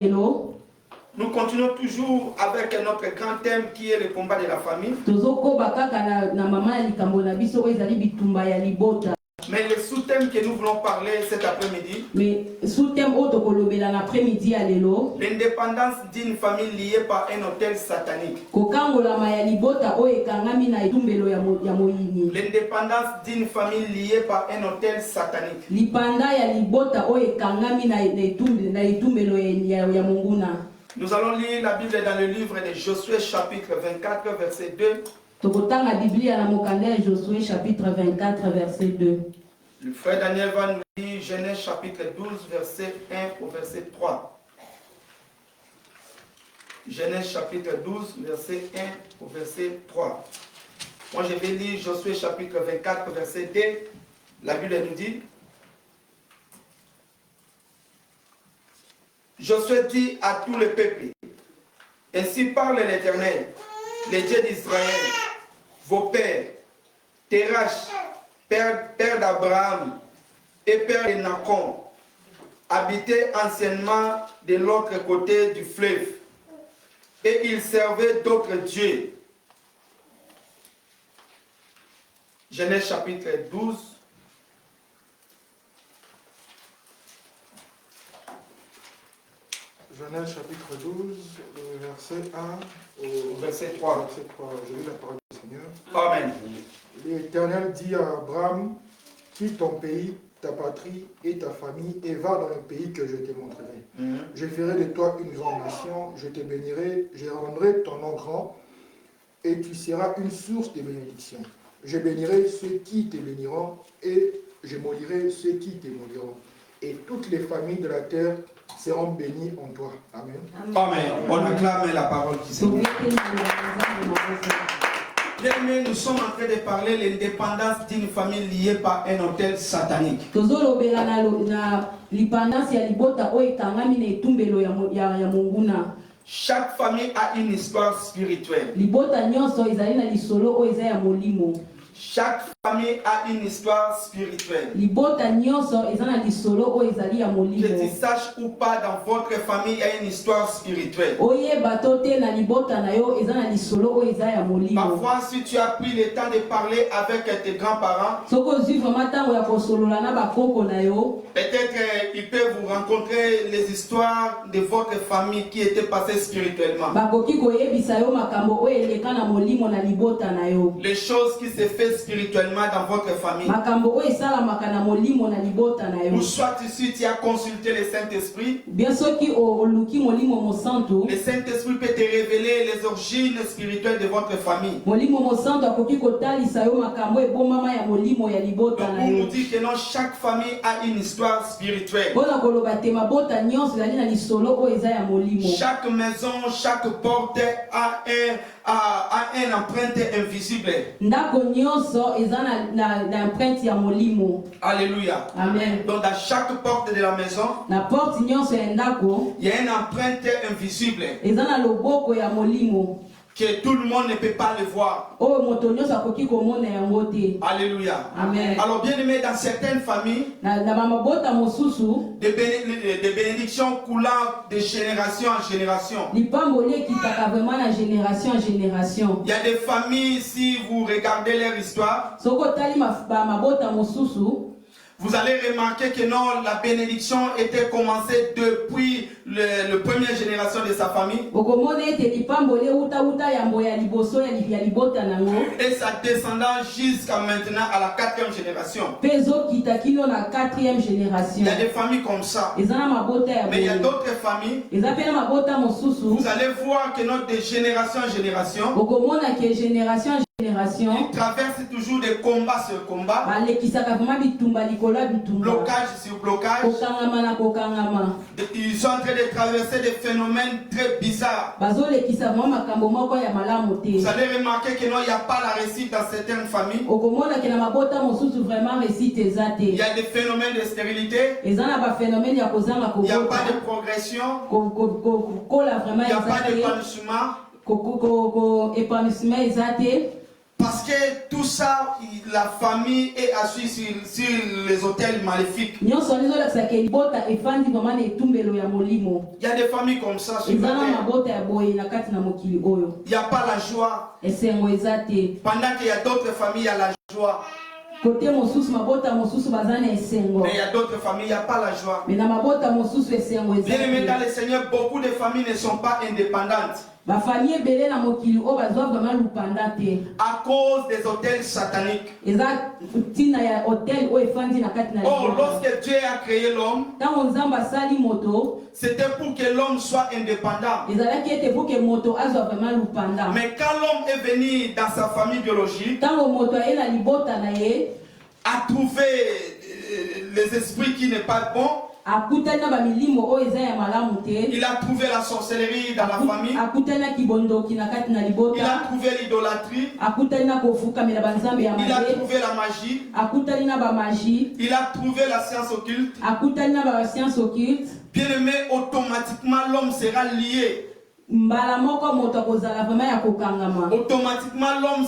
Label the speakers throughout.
Speaker 1: Hello.
Speaker 2: Nous continuons toujours avec notre grand thème qui est le combat de la famille. Mais le sous-thème que nous voulons parler cet après-midi, l'indépendance d'une famille liée par un hôtel satanique. L'indépendance d'une famille liée par un hôtel satanique. Nous allons lire la Bible dans le livre de Josué chapitre 24 verset 2.
Speaker 1: Josué chapitre 24 verset 2.
Speaker 2: Le frère Daniel va nous lire Genèse chapitre 12 verset 1 au verset 3. Genèse chapitre 12 verset 1 au verset 3. Moi je vais lire Josué chapitre 24 verset 2. La Bible nous dit: Josué dit à tout le peuple: ainsi parle l'Éternel, le Dieu d'Israël, vos pères, Terach, père d'Abraham et père de Nacon, habitaient anciennement de l'autre côté du fleuve, et ils servaient d'autres dieux. Genèse chapitre 12.
Speaker 3: Genèse chapitre 12, verset 1 au
Speaker 2: verset 3.
Speaker 3: Verset 3. Je lis la parole du Seigneur.
Speaker 2: Amen.
Speaker 3: L'Éternel dit à Abraham: quitte ton pays, ta patrie et ta famille et va dans le pays que je te montrerai. Je ferai de toi une grande nation, je te bénirai, je rendrai ton nom grand et tu seras une source de bénédiction. Je bénirai ceux qui te béniront et je maudirai ceux qui te maudiront. Et toutes les familles de la terre seront bénies en toi. Amen.
Speaker 2: Amen. On acclame la parole qui s'est. Bien, nous sommes en train de parler de l'indépendance d'une famille liée par un hôtel satanique. Chaque famille a une histoire spirituelle. Chaque famille a une histoire spirituelle. Que tu saches ou pas, dans votre famille, il y a une histoire spirituelle. Parfois, si tu as pris le temps de parler avec tes grands-parents, peut-être ils peuvent vous rencontrer les histoires de votre famille qui étaient passées spirituellement. Les choses qui se font spirituellement dans votre famille. Ou soit ici tu as consulté le Saint-Esprit. Le Saint-Esprit peut te révéler les origines spirituelles de votre famille. Donc, on nous dit que non, chaque famille a une histoire spirituelle. Chaque maison, chaque porte a une empreinte invisible. Alléluia.
Speaker 1: Amen.
Speaker 2: Donc dans chaque porte de la maison, il y a une empreinte invisible que tout le monde ne peut pas le voir. Alléluia.
Speaker 1: Amen.
Speaker 2: Alors bien aimé, dans certaines familles, des bénédictions coulant de génération en génération. Il y a des familles, si vous regardez leur histoire, vous allez remarquer que non, la bénédiction était commencée depuis la première génération de sa famille. Et sa descendance jusqu'à maintenant à la 4e génération. Il y a des familles comme ça. Mais il y a d'autres familles. Vous allez voir que notre de génération en génération, ils traversent toujours des combats sur combats. Blocage sur blocage. Ils sont en train de traverser des phénomènes très bizarres. Vous allez remarquer que non, il n'y a pas la réussite dans certaines familles. Il y a des phénomènes de stérilité. Il n'y a pas de progression. Il n'y a pas d'épanouissement. Parce que tout ça, la famille est assise sur les hôtels maléfiques. Il y a des familles comme ça sur la terre. Il n'y a pas la joie. Pendant qu'il y a d'autres familles, il y a la joie. Mais il y a d'autres familles, il n'y a pas la joie. Bien aimé dans le Seigneur, beaucoup de familles ne sont pas indépendantes. À cause des hôtels sataniques. Oh, lorsque Dieu a créé l'homme, c'était pour que l'homme soit indépendant. Mais quand l'homme est venu dans sa famille biologique, a trouvé les esprits qui n'est pas bon. Il a trouvé la sorcellerie dans la famille. Il a trouvé l'idolâtrie. Il a trouvé la magie. Il a trouvé la science occulte. Bien aimé, automatiquement l'homme sera lié. Automatiquement l'homme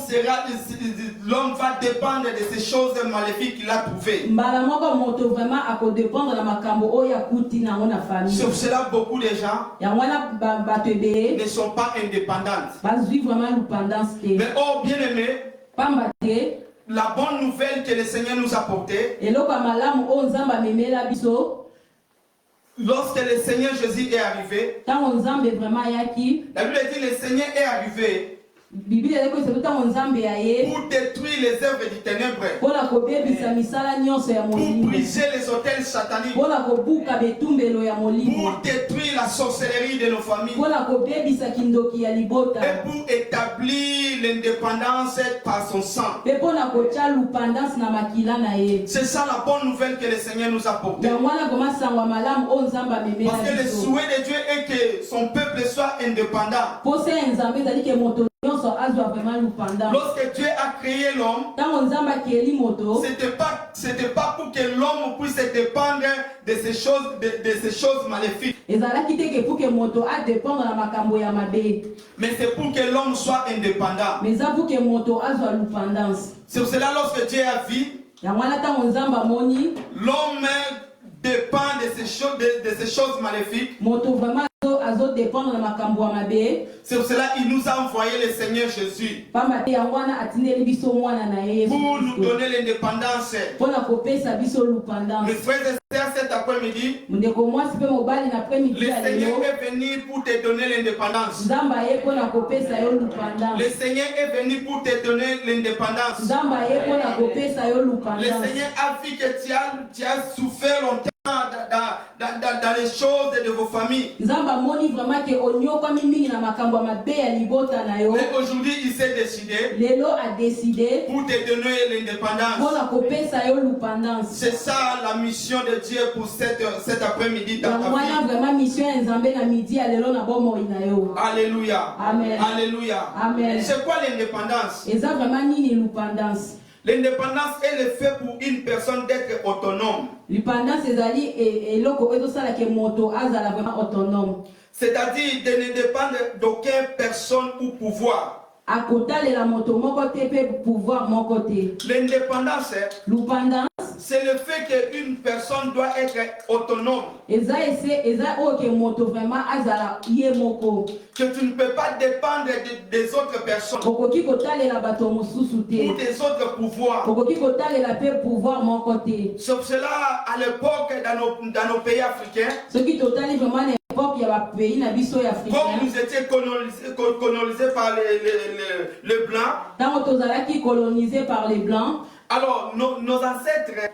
Speaker 2: va dépendre de ces choses maléfiques qu'il a trouvées. Sur cela, beaucoup de gens ne sont pas indépendants. Mais oh bien aimé, la bonne nouvelle que le Seigneur nous a portée, lorsque le Seigneur Jésus est arrivé, la Bible dit le Seigneur est arrivé pour détruire les œuvres du ténèbre, pour briser les hôtels sataniques, pour détruire la sorcellerie de nos familles, et pour établir l'indépendance par son sang. C'est ça la bonne nouvelle que le Seigneur nous a portée. Parce que le souhait de Dieu est que son peuple soit indépendant. Lorsque Dieu a créé l'homme, c'était pas pour que l'homme puisse dépendre de ces choses maléfiques. Mais c'est pour que l'homme soit indépendant. C'est pour cela lorsque Dieu a vu, l'homme dépend de ces choses maléfiques. C'est pour cela qu'il nous a envoyé le Seigneur Jésus pour nous donner l'indépendance. Mes frères et sœurs, cet après-midi, le Seigneur est venu pour te donner l'indépendance. Le Seigneur est venu pour te donner l'indépendance. Le Seigneur a vu que tu as souffert longtemps dans les choses de vos familles. Mais aujourd'hui, il s'est décidé pour te donner l'indépendance. C'est ça la mission de Dieu pour cet après-midi dans ta vie. Alléluia. Amen. Alléluia. Amen. C'est quoi l'indépendance? L'indépendance est le fait pour une personne d'être autonome. C'est-à-dire de ne dépendre d'aucune personne ou pouvoir. L'indépendance, c'est le fait qu'une personne doit être autonome. Que tu ne peux pas dépendre des autres personnes ou des autres pouvoirs. C'est pour cela, à l'époque, dans nos pays africains, comme nous étions colonisés par les Blancs, alors nos ancêtres,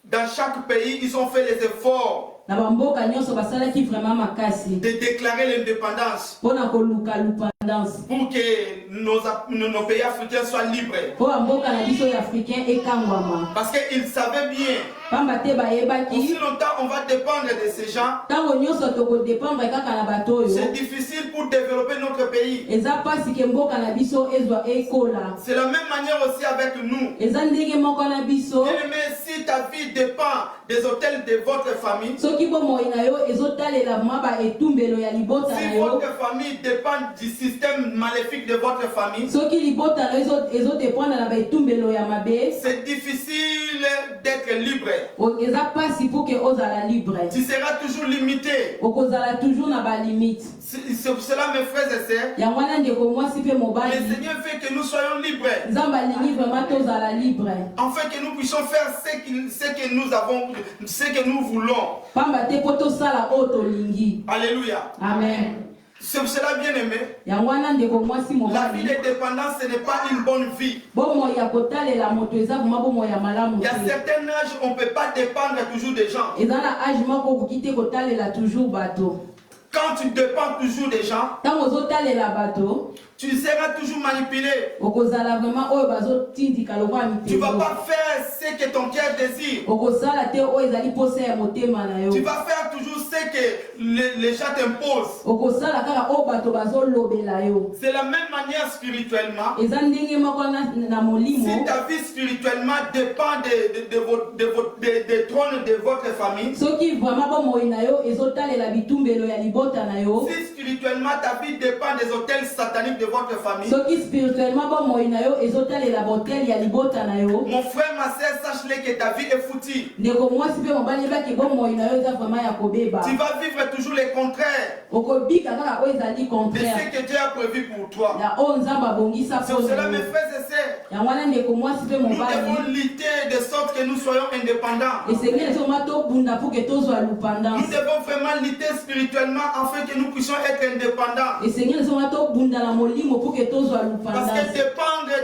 Speaker 2: dans chaque pays, ils ont fait les efforts de déclarer l'indépendance pour que nos pays africains soient libres. Parce qu'ils savaient bien
Speaker 1: pamba te bayebaki
Speaker 2: Aussi longtemps on va dépendre de ces gens,
Speaker 1: ntango nyonso tokodépendre kaka na bato oyo
Speaker 2: c'est difficile pour développer notre pays.
Speaker 1: eza mpasi ke mboka na biso ezwa ekola.
Speaker 2: C'est la même manière aussi avec nous.
Speaker 1: Eza ndenge moko na biso
Speaker 2: Bien-aimé, si ta vie dépend des hôtels de votre famille,
Speaker 1: soki bomoi na yo ezotalela vraimen baetumbelo ya libota
Speaker 2: si
Speaker 1: na yo,
Speaker 2: votre famille dépend du système maléfique de votre famille,
Speaker 1: soki libota na yo ezodépendre na baetumbelo ya mabe,
Speaker 2: c'est difficile d'être libre.
Speaker 1: eza mpasi mpo ke ozala libre,
Speaker 2: Tu seras toujours limité.
Speaker 1: okozala toujours na balimite.
Speaker 2: C'est pour cela, mes frères et sœurs,
Speaker 1: yango wana ndeko mwasi mpe
Speaker 2: le
Speaker 1: mobali
Speaker 2: Seigneur veut que nous soyons libres,
Speaker 1: nzambe alingi vraimen tozala libre
Speaker 2: afin que nous puissions faire ce que nous avons, ce que nous voulons.
Speaker 1: pamba te mpo tosala oyo tolingi.
Speaker 2: Alléluia.
Speaker 1: Amen.
Speaker 2: C'est pour cela, bien aimé,
Speaker 1: yango wana ndeko mwasi
Speaker 2: la vie
Speaker 1: mobali
Speaker 2: de dépendance, ce n'est pas une bonne vie.
Speaker 1: bomoi ya kotalela moto eza vraimen bomoi ya malamu
Speaker 2: Il y a
Speaker 1: te.
Speaker 2: certains âges, on ne peut pas dépendre toujours des gens.
Speaker 1: eza na age moko okoki te kotalela toujours bato.
Speaker 2: Quand tu dépends toujours des gens,
Speaker 1: ntango ozotalela bato
Speaker 2: tu seras toujours manipulé.
Speaker 1: okozala vraimen oyo bazotindika lokwa
Speaker 2: Tu ne vas
Speaker 1: mitendo,
Speaker 2: pas faire ce que ton cœur désire.
Speaker 1: okosala te oyo ezali posa ya motema na yo,
Speaker 2: Tu vas faire toujours ce que les gens t'imposent.
Speaker 1: okosala kaka oyo bato bazolobela yo.
Speaker 2: C'est la même manière spirituellement.
Speaker 1: eza ndenge moko na
Speaker 2: Si
Speaker 1: molimo
Speaker 2: ta vie spirituellement dépend des trônes de votre famille,
Speaker 1: soki vraimen bomoi na yo ezotalela bitumbelo ya libota na yo,
Speaker 2: si spirituellement ta vie dépend des hôtels sataniques de votre famille,
Speaker 1: soki spirituellement bomoi na yo ezotalela botel ya libota na yo,
Speaker 2: mon frère, ma soeur, sache-le que ta vie est foutue.
Speaker 1: ndeko mwasi mpe mobali yebaki bomoi na yo eza vraimen ya kobeba,
Speaker 2: Tu vas vivre toujours le contraire
Speaker 1: okobika kaka oyo ezali
Speaker 2: de
Speaker 1: contraire
Speaker 2: ce que Dieu a prévu pour toi.
Speaker 1: ya oyo nzambe abongisa
Speaker 2: C'est pour
Speaker 1: mpona
Speaker 2: cela, mes
Speaker 1: yo.
Speaker 2: frères et sœurs,
Speaker 1: yango wana ndeko mwasi mpe
Speaker 2: nous
Speaker 1: mobali
Speaker 2: devons lutter de sorte que nous soyons indépendants.
Speaker 1: esengeli ezoma tobunda mpo ke tozwa
Speaker 2: Nous
Speaker 1: lupandance,
Speaker 2: devons vraiment lutter spirituellement afin que nous puissions être indépendants.
Speaker 1: esengeli ezoma tobunda na molimo mpo ke tozwa
Speaker 2: Parce que
Speaker 1: lupandance.
Speaker 2: dépendre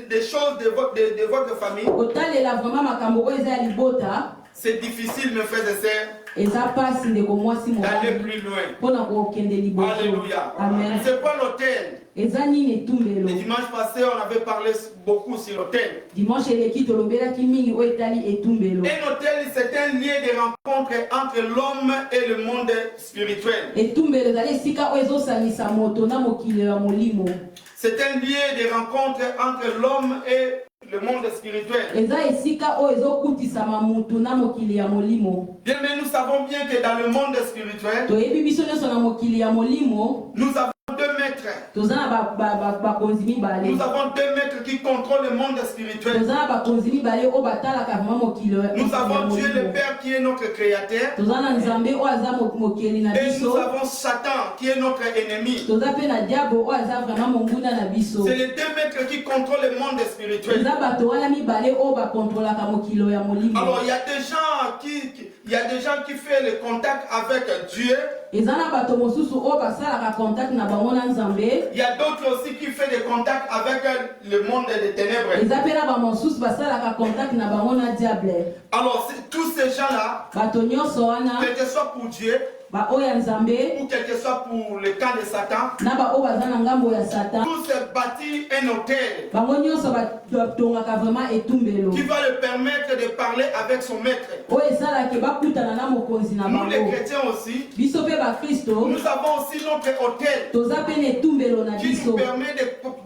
Speaker 2: des choses de votre famille,
Speaker 1: kotalela vraimen makambo oyo eza ya libota
Speaker 2: c'est difficile, mes frères et sœurs,
Speaker 1: eza mpasi ndeko mwasi
Speaker 2: d'aller
Speaker 1: mobali
Speaker 2: plus loin.
Speaker 1: mpona kokende liboso.
Speaker 2: Alléluia.
Speaker 1: Amen.
Speaker 2: C'est quoi l'hôtel?
Speaker 1: eza nini
Speaker 2: Le
Speaker 1: etumbelo?
Speaker 2: dimanche passé, on avait parlé beaucoup sur l'hôtel.
Speaker 1: dimanche eleki tolobelaki mingi oyo etali etumbelo.
Speaker 2: Un hôtel, c'est un lieu de rencontre entre l'homme et le monde spirituel.
Speaker 1: etumbelo ezali esika oyo ezosangisa moto na mokili ya molimo,
Speaker 2: C'est un lieu de rencontre entre l'homme et le monde spirituel.
Speaker 1: eza esika oyo ezokutisama motu na mokili ya molimo.
Speaker 2: Bien, mais nous savons bien que dans le monde spirituel,
Speaker 1: toyebi biso nyonso na mokili ya molimo
Speaker 2: nous avons deux maîtres.
Speaker 1: toza na bakonzi mibale,
Speaker 2: Nous avons deux maîtres qui contrôlent le monde spirituel.
Speaker 1: toza na bakonzi mibale oyo batalaka vraimen mokili ya
Speaker 2: Nous avons Dieu le
Speaker 1: molimo.
Speaker 2: Père qui est notre créateur.
Speaker 1: toza na nzambe oyo aza mokeli na
Speaker 2: Et nous
Speaker 1: biso,
Speaker 2: avons Satan qui est notre ennemi.
Speaker 1: toza mpe na diabo oyo aza vraimen monguna na biso.
Speaker 2: C'est les deux maîtres qui contrôlent le monde spirituel.
Speaker 1: eza bato wana mibale oyo bakontrolaka mokilo ya molimo.
Speaker 2: Alors il y a des gens il y a des gens qui font le contact avec Dieu.
Speaker 1: eza na bato mosusu oyo basalaka contact na bango na nzambe,
Speaker 2: Il y a d'autres aussi qui font des contacts avec le monde des ténèbres.
Speaker 1: eza mpe na bamosusu basalaka contact na bango na diable.
Speaker 2: Alors tous ces gens-là,
Speaker 1: bato nyonso wana
Speaker 2: quel que soit pour Dieu
Speaker 1: baoyo ya nzambe
Speaker 2: ou quel que soit pour le camp de Satan,
Speaker 1: na baoyo baza na ngambo ya satan,
Speaker 2: tous se bâtit un hôtel
Speaker 1: bango nyonso batongaka vraiment etumbelo
Speaker 2: qui va le permettre de parler avec son maître.
Speaker 1: oyo esalaki bakutana na mokonzi na
Speaker 2: Nous les
Speaker 1: bango.
Speaker 2: chrétiens aussi,
Speaker 1: biso mpe bakristo
Speaker 2: nous avons aussi notre hôtel
Speaker 1: toza mpe na etumbelo na
Speaker 2: qui nous
Speaker 1: biso
Speaker 2: permet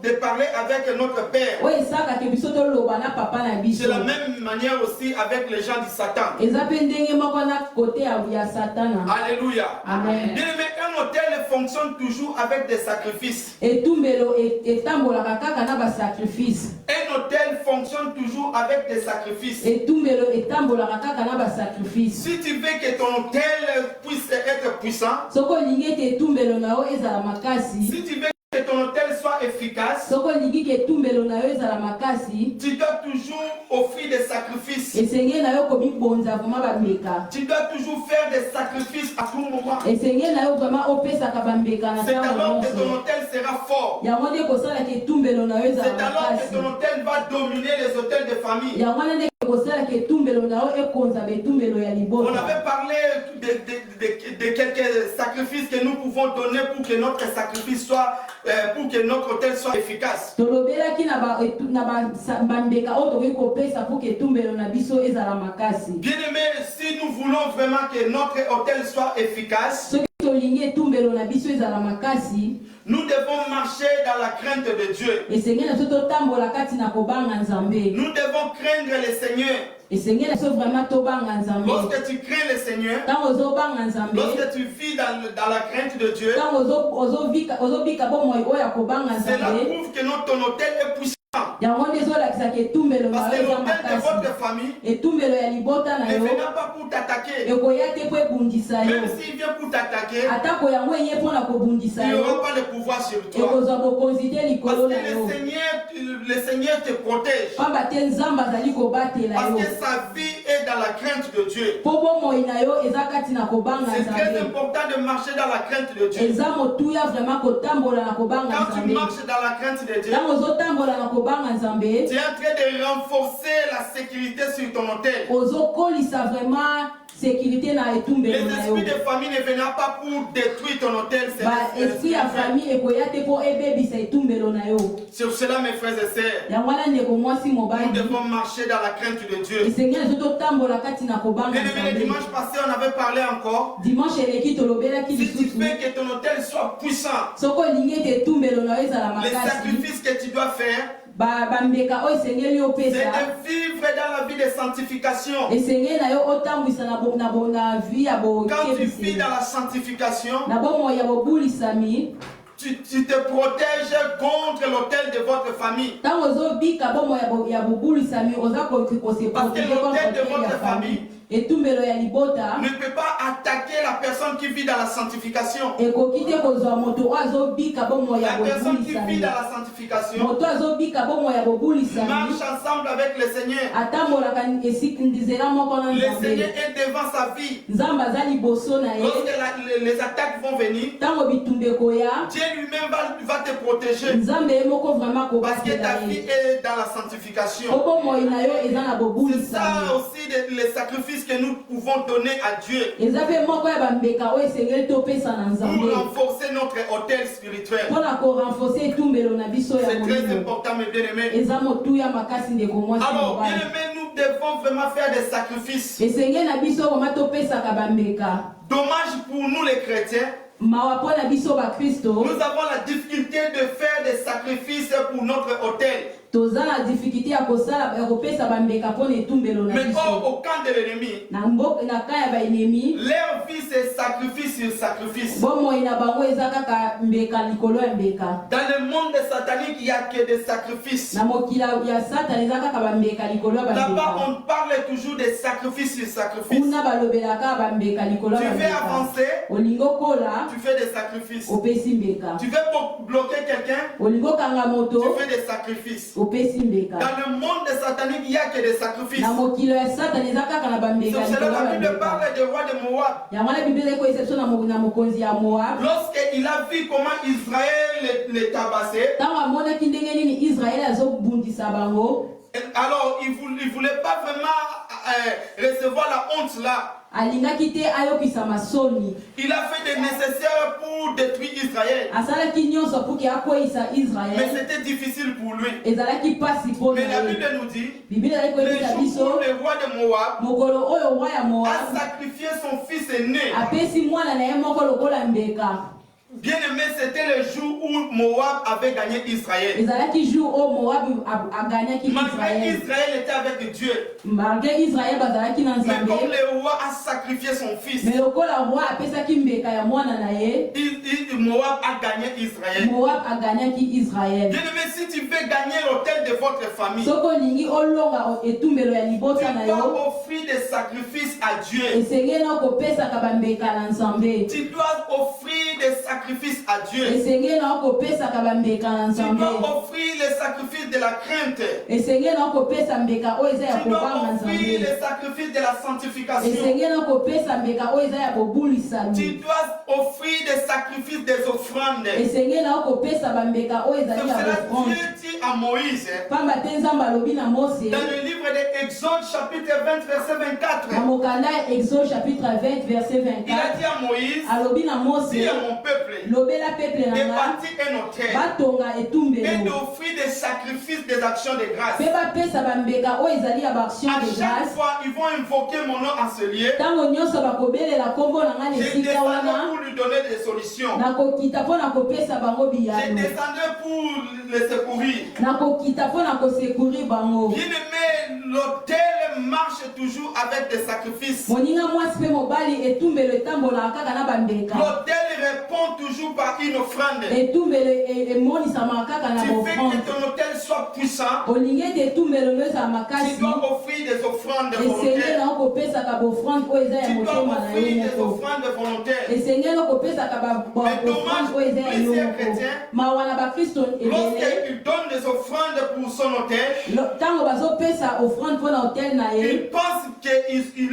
Speaker 2: de parler avec notre Père.
Speaker 1: oyo esalaka biso toloba na papa na
Speaker 2: C'est
Speaker 1: biso.
Speaker 2: la même manière aussi avec les gens du Satan.
Speaker 1: eza mpe ndenge moko na kote ya satana.
Speaker 2: Alléluia.
Speaker 1: Amen.
Speaker 2: Bien aimé, un hôtel fonctionne toujours avec des sacrifices.
Speaker 1: etumbelo etambolaka kaka na basacrifice.
Speaker 2: Un hôtel fonctionne toujours avec des sacrifices.
Speaker 1: etumbelo etambolaka kaka na basacrifice.
Speaker 2: Si tu veux que ton hôtel puisse être puissant,
Speaker 1: soki olingi ete etumbelo na yo ezala makasi,
Speaker 2: si tu veux que ton hôtel soit efficace,
Speaker 1: soki olingi ke etumbelo na yo ezala makasi,
Speaker 2: tu dois toujours offrir des sacrifices.
Speaker 1: esengeli na yo komibonza vraimen bambeka,
Speaker 2: Tu dois toujours faire des sacrifices à tout moment.
Speaker 1: esengeli na yo vraimen opesaka bambeka na
Speaker 2: C'est
Speaker 1: ntango
Speaker 2: alors que ton
Speaker 1: nyonso.
Speaker 2: hôtel sera fort.
Speaker 1: yango nde kosalaka etumbelo na yo ezala
Speaker 2: C'est alors que
Speaker 1: makasi,
Speaker 2: ton hôtel va dominer les hôtels de famille.
Speaker 1: yango wana nde kosalaka etumbelo
Speaker 2: On avait parlé de quelques sacrifices que nous pouvons donner pour que notre sacrifice soit, pour que notre autel soit efficace. Bien-aimé, si nous voulons vraiment que notre autel soit efficace, nous devons marcher dans la crainte de Dieu. Nous devons craindre le Seigneur. Lorsque tu crains le Seigneur, lorsque tu vis dans la crainte de Dieu, cela prouve que ton autel est puissant. Parce que l'autel de votre famille ne vient pas pour t'attaquer. Même s'il vient pour t'attaquer, il n'y aura pas le pouvoir sur toi. Parce que le Seigneur te protège. Parce que sa vie est dans la crainte de Dieu. C'est très important de marcher dans la crainte de Dieu. Quand tu marches dans la crainte de Dieu, tu es en train de renforcer la sécurité sur ton autel. Les esprits de famille ne viennent pas pour détruire ton autel. Sur cela, mes frères et sœurs, nous devons marcher dans la crainte de Dieu. Et le dimanche passé, on avait parlé encore. Si tu fais que ton autel soit puissant, les sacrifices que tu dois faire, c'est de vivre dans la vie de sanctification. Quand tu vis dans la sanctification, tu te protèges contre l'autel de votre famille. Parce que l'autel de votre famille ne peut pas attaquer la personne qui vit dans la sanctification. La personne qui vit dans la sanctification marche ensemble avec le Seigneur. Le Seigneur est devant sa vie. Lorsque les attaques vont venir, Dieu lui-même va te protéger. Parce que ta vie est dans la sanctification. C'est ça aussi les sacrifices que nous pouvons donner à Dieu pour renforcer notre autel spirituel. C'est très important, mes bien-aimés. Alors, bien-aimés, nous devons vraiment faire des sacrifices. Dommage pour nous les chrétiens. Nous avons la difficulté de faire des sacrifices pour notre autel. Mais au camp de l'ennemi, leur vie c'est sacrifice sur sacrifice. Dans le monde satanique, il n'y a que des sacrifices. Là-bas, on parle toujours des sacrifices sur sacrifice. Tu veux avancer, tu fais des sacrifices. Tu veux bloquer quelqu'un, tu fais des sacrifices. Dans le monde satanique, il n'y a que des sacrifices. C'est cela la Bible parle du roi de Moab. Lorsqu'il a vu comment Israël les tabassait, alors il ne voulait pas vraiment recevoir la honte là. Il a fait des nécessaires pour détruire Israël. Mais c'était difficile pour lui. Mais la Bible nous dit, le jour où le roi de Moab a sacrifié son fils aîné. Bien aimé, c'était le jour où Moab avait gagné Israël. Malgré Israël était avec Dieu. Mais comme le roi a sacrifié son fils, Moab a gagné Israël. Bien aimé, si tu veux gagner l'autel de votre famille, tu dois offrir des sacrifices à Dieu. Tu dois offrir des sacrifices à Dieu.
Speaker 1: esengeli na okopesaka bambeka na
Speaker 2: Tu
Speaker 1: nzambe
Speaker 2: dois offrir les sacrifices de la crainte.
Speaker 1: esengeli na okopesa mbeka oyo eza ya
Speaker 2: Tu dois
Speaker 1: kobanga
Speaker 2: offrir
Speaker 1: nzambe
Speaker 2: les sacrifices de la sanctification.
Speaker 1: esengeli na okopesa mbeka oyo eza ya kobulisami
Speaker 2: Tu dois offrir des sacrifices, des offrandes.
Speaker 1: esengeli na okopesa bambeka oyo
Speaker 2: C'est
Speaker 1: ezali
Speaker 2: pour
Speaker 1: ya
Speaker 2: cela
Speaker 1: bofrande
Speaker 2: que Dieu dit à Moïse,
Speaker 1: pamba te nzambe alobi na mose
Speaker 2: dans le livre de Exode chapitre 20 verset 24,
Speaker 1: na mokanda ya exode chapitre 20 verset
Speaker 2: il a
Speaker 1: 24
Speaker 2: dit à Moïse,
Speaker 1: alobi na mose
Speaker 2: dis à mon peuple
Speaker 1: lobela peple na
Speaker 2: de
Speaker 1: nga
Speaker 2: bâtir un autel
Speaker 1: batonga
Speaker 2: et
Speaker 1: etumbelo
Speaker 2: d'offrir des sacrifices, des actions de grâce.
Speaker 1: mpe bapesa bambeka oyo ezali ya baaction
Speaker 2: À
Speaker 1: de
Speaker 2: chaque
Speaker 1: grâce
Speaker 2: fois, ils vont invoquer mon nom en ce lieu.
Speaker 1: ntango nyonso bakobelela nkombo na nga na
Speaker 2: Je
Speaker 1: esika
Speaker 2: descendrai
Speaker 1: wana
Speaker 2: pour lui donner des solutions.
Speaker 1: nakokita mpo na kopesa bango
Speaker 2: Je
Speaker 1: biyano
Speaker 2: descendrai pour les secourir.
Speaker 1: nakokita mpo na kosekuri bango
Speaker 2: Bien-aimé, l'autel marche toujours avec des sacrifices.
Speaker 1: moninga mwasi mpe mobali etumbelo etambolaka kaka na bambeka
Speaker 2: L'autel répond toujours par une offrande.
Speaker 1: etumbelo emonisamaka kaka na
Speaker 2: Tu veux
Speaker 1: bofrande
Speaker 2: que ton autel soit puissant.
Speaker 1: olingi ete etumbelo no ezala
Speaker 2: Tu
Speaker 1: makasi
Speaker 2: dois offrir des offrandes
Speaker 1: esengeli
Speaker 2: volontaires.
Speaker 1: na okopesaka bofrande oyo eza ya
Speaker 2: Tu dois
Speaker 1: motema na
Speaker 2: offrir
Speaker 1: yo
Speaker 2: des
Speaker 1: moko
Speaker 2: offrandes volontaires.
Speaker 1: esengeli okopesaka bofrande oyo eza ya yo moko mawa na bakristo ebele
Speaker 2: Lorsqu'il donne des offrandes pour son autel,
Speaker 1: ntango bazopesa offrande mpo na hotel na ye
Speaker 2: il pense qu'il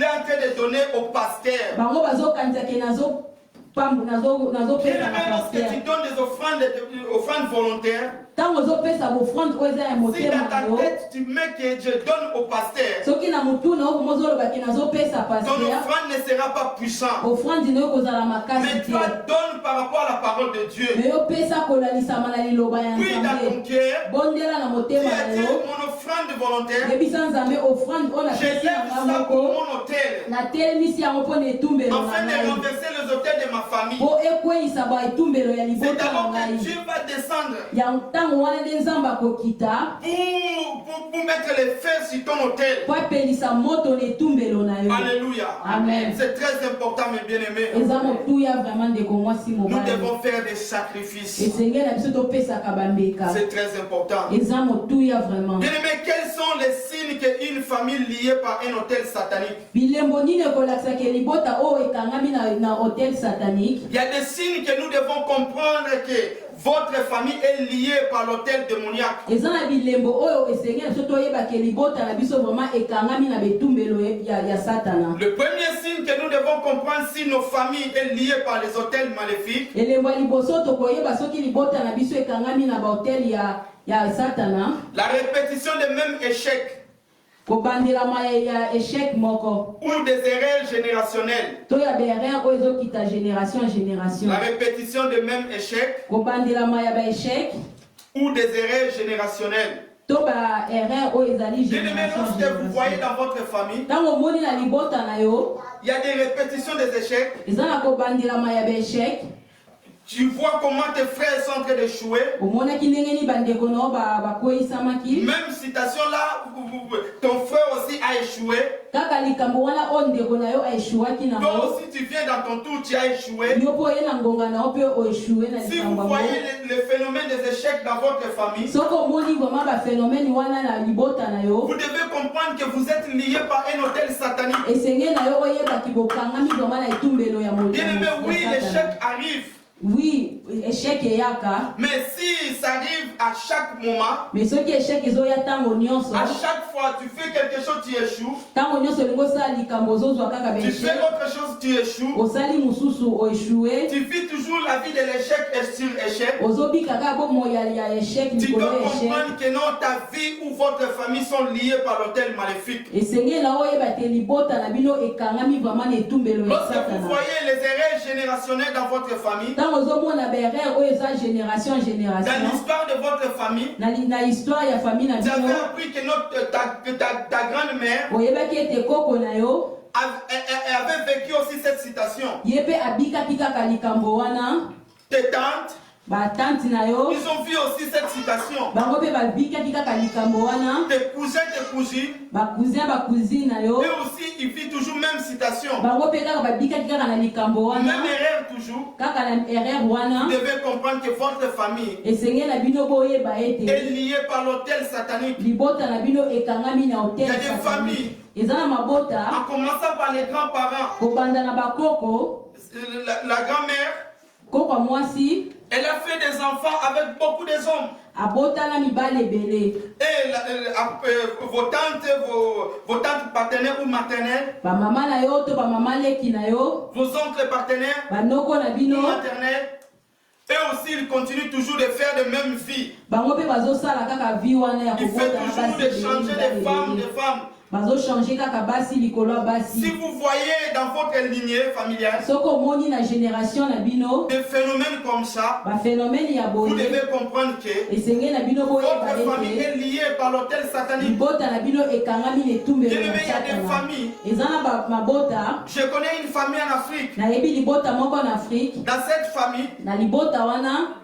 Speaker 2: est en train de donner au pasteur.
Speaker 1: bango bazokanisa ke nazopesa
Speaker 2: Bien-aimé,
Speaker 1: na
Speaker 2: lorsque tu
Speaker 1: paster
Speaker 2: donnes des offrandes volontaires,
Speaker 1: ntango ozopesa bofrande oyo eza ya
Speaker 2: si
Speaker 1: motema
Speaker 2: dans
Speaker 1: na
Speaker 2: ta
Speaker 1: yo
Speaker 2: tête tu mets que je donne au pasteur,
Speaker 1: soki na motu na yo komo ozolobaki nazopesa
Speaker 2: ton
Speaker 1: paster
Speaker 2: offrande ne sera pas puissante.
Speaker 1: ofrande na yo kozala makasi
Speaker 2: Mais
Speaker 1: te
Speaker 2: toi, donne par rapport à la parole de Dieu.
Speaker 1: me yo pesa kolalisama na liloba ya
Speaker 2: Puis dans ton
Speaker 1: nzambe
Speaker 2: cœur,
Speaker 1: bondela na
Speaker 2: tu
Speaker 1: motema
Speaker 2: as
Speaker 1: na
Speaker 2: dit
Speaker 1: yo
Speaker 2: mon offrande volontaire,
Speaker 1: yebisa nzambe offrande oyo
Speaker 2: je
Speaker 1: napesi
Speaker 2: lève
Speaker 1: yanga
Speaker 2: ça pour
Speaker 1: moko
Speaker 2: mon autel,
Speaker 1: natelemisi yango mpo na etumbelo
Speaker 2: afin
Speaker 1: na
Speaker 2: de
Speaker 1: ngai
Speaker 2: renverser les autels de ma famille.
Speaker 1: mpo ekweyisa baetumbelo ya
Speaker 2: C'est
Speaker 1: libota na
Speaker 2: alors que
Speaker 1: ngai
Speaker 2: Dieu va descendre
Speaker 1: ya ntango wana nde nzambe akokita
Speaker 2: pour mettre les feux sur ton autel.
Speaker 1: mpo apelisa moto na etumbelo na yo
Speaker 2: Alléluia.
Speaker 1: Amen.
Speaker 2: C'est très important, mes bien-aimés.
Speaker 1: eza motuya vraiment ndeko mwasi
Speaker 2: Nous
Speaker 1: mobali
Speaker 2: devons faire des sacrifices.
Speaker 1: esengeli na biso topesaka bambeka
Speaker 2: C'est très important.
Speaker 1: eza motuya vraiment
Speaker 2: Bien-aimés, quels sont les signes qu'une famille liée par un autel satanique?
Speaker 1: bilembo nini ekolakisaka libota oyo ekangami na hotel satanique
Speaker 2: Il y a des signes que nous devons comprendre que votre famille est liée par l'autel démoniaque.
Speaker 1: eza na bilembo oyo esengeli na biso toyebaka libota na biso vraiment ekangami na betumbelo ya satana
Speaker 2: Le premier signe que nous devons comprendre si nos familles est liée par les autels maléfiques,
Speaker 1: elembo ya liboso tokoyeba soki libota na biso ekangami na bahotel ya satana
Speaker 2: la répétition des mêmes échecs
Speaker 1: kobandelama ya échec moko
Speaker 2: ou des erreurs générationnelles.
Speaker 1: to ya baerreur oyo ezokita génération en génération
Speaker 2: La répétition des mêmes échecs
Speaker 1: kobandelama ya baéchec
Speaker 2: ou des erreurs générationnelles.
Speaker 1: to baerreur oyo ezali
Speaker 2: Bien-aimés,
Speaker 1: génération en
Speaker 2: lorsque vous voyez
Speaker 1: génération
Speaker 2: dans votre famille,
Speaker 1: ntango omoni na libota na yo
Speaker 2: il y a des répétitions des échecs.
Speaker 1: eza na kobandelama ya baéchec
Speaker 2: Tu vois comment tes frères sont en train d'échouer.
Speaker 1: omonaki ndenge nini bandeko na yo bakweyisamaki
Speaker 2: Même citation là, ton frère aussi a échoué.
Speaker 1: kaka likambo wana oyo ndeko na yo aeshuwaki
Speaker 2: Toi
Speaker 1: nango
Speaker 2: aussi, tu viens dans ton tour, tu as échoué.
Speaker 1: yo mpo oye na ngonga na yo mpe oeshuwe na
Speaker 2: Si vous
Speaker 1: likambo yango
Speaker 2: voyez le phénomène des échecs dans votre famille,
Speaker 1: soki omoni vraimen baphénomène wana na libota na yo
Speaker 2: vous devez comprendre que vous êtes lié par un hôtel satanique.
Speaker 1: esengeli na yo oyebaki bokangami vraimen na etumbelo ya
Speaker 2: Bien-aimé, oui, l'échec arrive.
Speaker 1: oui échec eyaka
Speaker 2: Mais si ça arrive à chaque moment,
Speaker 1: mais soki échec ezoya ntango nyonso
Speaker 2: à chaque fois tu fais quelque chose, tu échoues.
Speaker 1: ntango nyonso olingi osala likambo ozozwa kaka
Speaker 2: Tu fais
Speaker 1: baéchec
Speaker 2: autre chose, tu échoues.
Speaker 1: osali mosusu oeshuwe
Speaker 2: Tu vis toujours la vie de l'échec et sur échec.
Speaker 1: ozobika kaka bomoi ya échec
Speaker 2: Tu
Speaker 1: likolo
Speaker 2: dois
Speaker 1: ya échec
Speaker 2: comprendre que non, ta vie ou votre famille sont liées par l'autel maléfique.
Speaker 1: esengeli na oyeba te libota na bino ekangami vraimen na etumbelo ya
Speaker 2: Lorsque vous
Speaker 1: satana
Speaker 2: voyez les erreurs générationnelles dans votre famille,
Speaker 1: ntango ozomona baerreur oyo eza génération en
Speaker 2: dans
Speaker 1: génération
Speaker 2: l'histoire de votre famille,
Speaker 1: na histoire ya famille na
Speaker 2: vous avez
Speaker 1: bino
Speaker 2: appris que ta grand-mère
Speaker 1: oyebaki ete koko na yo
Speaker 2: avait vécu aussi cette citation.
Speaker 1: ye mpe abikaki kaka likambo wana
Speaker 2: Tes tantes,
Speaker 1: batante na yo
Speaker 2: ils ont vu aussi cette citation.
Speaker 1: bango mpe babikaki kaka likambo wana
Speaker 2: Tes cousins, tes cousines,
Speaker 1: bacousine na yo
Speaker 2: eux aussi, ils vivent toujours même citation.
Speaker 1: bango mpe kaka babikaki kaka na likambo wana
Speaker 2: Même erreur toujours.
Speaker 1: kaka na erreur wana
Speaker 2: Vous devez comprendre que votre famille
Speaker 1: esengeli na bino boyeba
Speaker 2: est
Speaker 1: ete
Speaker 2: liée par l'autel satanique.
Speaker 1: libota na bino ekangami na
Speaker 2: Il y
Speaker 1: hotel
Speaker 2: a des familles,
Speaker 1: eza na mabota
Speaker 2: en commençant par les grands-parents,
Speaker 1: kobanda na bakoko
Speaker 2: la grand-mère,
Speaker 1: koko ya mwasi
Speaker 2: Elle a fait des enfants avec beaucoup de hommes.
Speaker 1: abotana mibale ebele.
Speaker 2: Et vos tantes paternelles ou maternelles,
Speaker 1: Bamama na yo to bamama leki na yo,
Speaker 2: vos oncles partenaires
Speaker 1: banoko na
Speaker 2: ou
Speaker 1: bino,
Speaker 2: maternels, eux aussi ils continuent toujours de faire de même vie.
Speaker 1: bango pe bazosala kaka vi wana ya
Speaker 2: Il fait
Speaker 1: kobota na
Speaker 2: toujours
Speaker 1: basi
Speaker 2: de changer de femmes.
Speaker 1: bazochanger kaka basi likolo ya basi.
Speaker 2: Si vous voyez dans votre lignée familiale
Speaker 1: Soko omoni na génération na bino
Speaker 2: des phénomènes comme ça,
Speaker 1: baphénomène ya
Speaker 2: vous
Speaker 1: boye
Speaker 2: devez comprendre que
Speaker 1: esenge na bino boyeba
Speaker 2: votre famille
Speaker 1: ete
Speaker 2: est liée par l'autel satanique.
Speaker 1: libota na bino ekangami na etumbelo
Speaker 2: Bien
Speaker 1: ya
Speaker 2: aimé, il y a des
Speaker 1: satana.
Speaker 2: familles.
Speaker 1: Eza na mabota
Speaker 2: Je connais une famille en Afrique.
Speaker 1: nayebi libota moko na Afrique.
Speaker 2: Dans cette famille,
Speaker 1: Na libota wana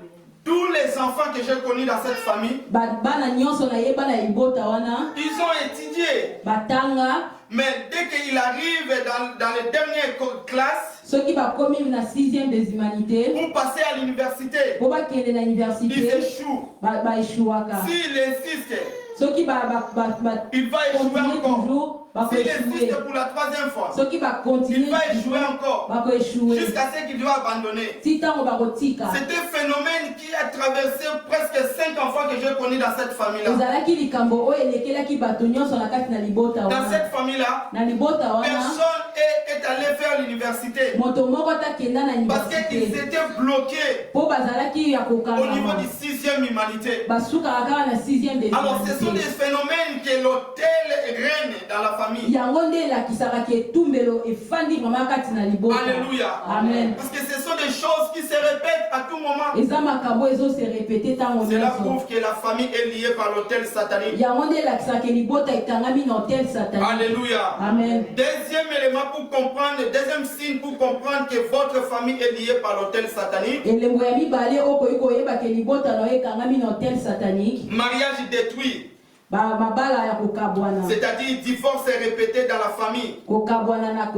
Speaker 2: tous les enfants que j'ai connus dans cette famille,
Speaker 1: bana nyonso nayeba na libota wana
Speaker 2: ils ont étudié.
Speaker 1: batanga.
Speaker 2: Mais dès qu'il arrive dans les dernières classes,
Speaker 1: Soki bakomi na 6e des humanités
Speaker 2: pour passer à l'université,
Speaker 1: po bakende na
Speaker 2: ils
Speaker 1: université
Speaker 2: échouent.
Speaker 1: baeshuwaka.
Speaker 2: S'ils insistent,
Speaker 1: Soki
Speaker 2: il va échouer
Speaker 1: continue
Speaker 2: encore.
Speaker 1: toujours
Speaker 2: S'il
Speaker 1: bakoeshuwe.
Speaker 2: insiste pour la troisième fois,
Speaker 1: Soki bakontinue
Speaker 2: il va échouer encore.
Speaker 1: bakoeshuwe
Speaker 2: Jusqu'à ce qu'il doit abandonner.
Speaker 1: ti ntango bakotika.
Speaker 2: C'est un phénomène qui a traversé presque 5 enfants que j'ai connus dans cette famille-là.
Speaker 1: ezalaki likambo oyo elekelaki bato nyonso na kati na libota
Speaker 2: Dans
Speaker 1: wana.
Speaker 2: cette famille-là,
Speaker 1: Na libota wana
Speaker 2: personne est allé vers l'université
Speaker 1: moto moko atakenda na
Speaker 2: parce qu'ils
Speaker 1: université
Speaker 2: étaient bloqués
Speaker 1: po bazalaki ya
Speaker 2: au niveau
Speaker 1: kokangama
Speaker 2: du 6e humanité.
Speaker 1: basukaka kaka na 6e des
Speaker 2: Alors, ce sont des
Speaker 1: humanités.
Speaker 2: phénomènes que l'autel règne dans la famille.
Speaker 1: yango nde elakisaka etumbelo efandi vraimen kati na libota.
Speaker 2: Alléluia.
Speaker 1: Amen.
Speaker 2: Parce que ce sont des choses qui se répètent à tout moment.
Speaker 1: eza makambo ezose repete ntango
Speaker 2: Cela
Speaker 1: nyonso.
Speaker 2: prouve que la famille est liée par l'autel satanique.
Speaker 1: yango nde elakisaka libota ekangami na hotel satanique.
Speaker 2: Alléluia.
Speaker 1: Amen.
Speaker 2: Deuxième élément pour comprendre, deuxième signe pour comprendre que votre famille est liée par l'autel satanique.
Speaker 1: elembo ya mibale okoki koyeba ke libota na yo ekangami na hotel satanique.
Speaker 2: Mariage détruit,
Speaker 1: mabala ya kokabwana.
Speaker 2: c'est-à-dire divorce répété dans la famille.
Speaker 1: kokabwana na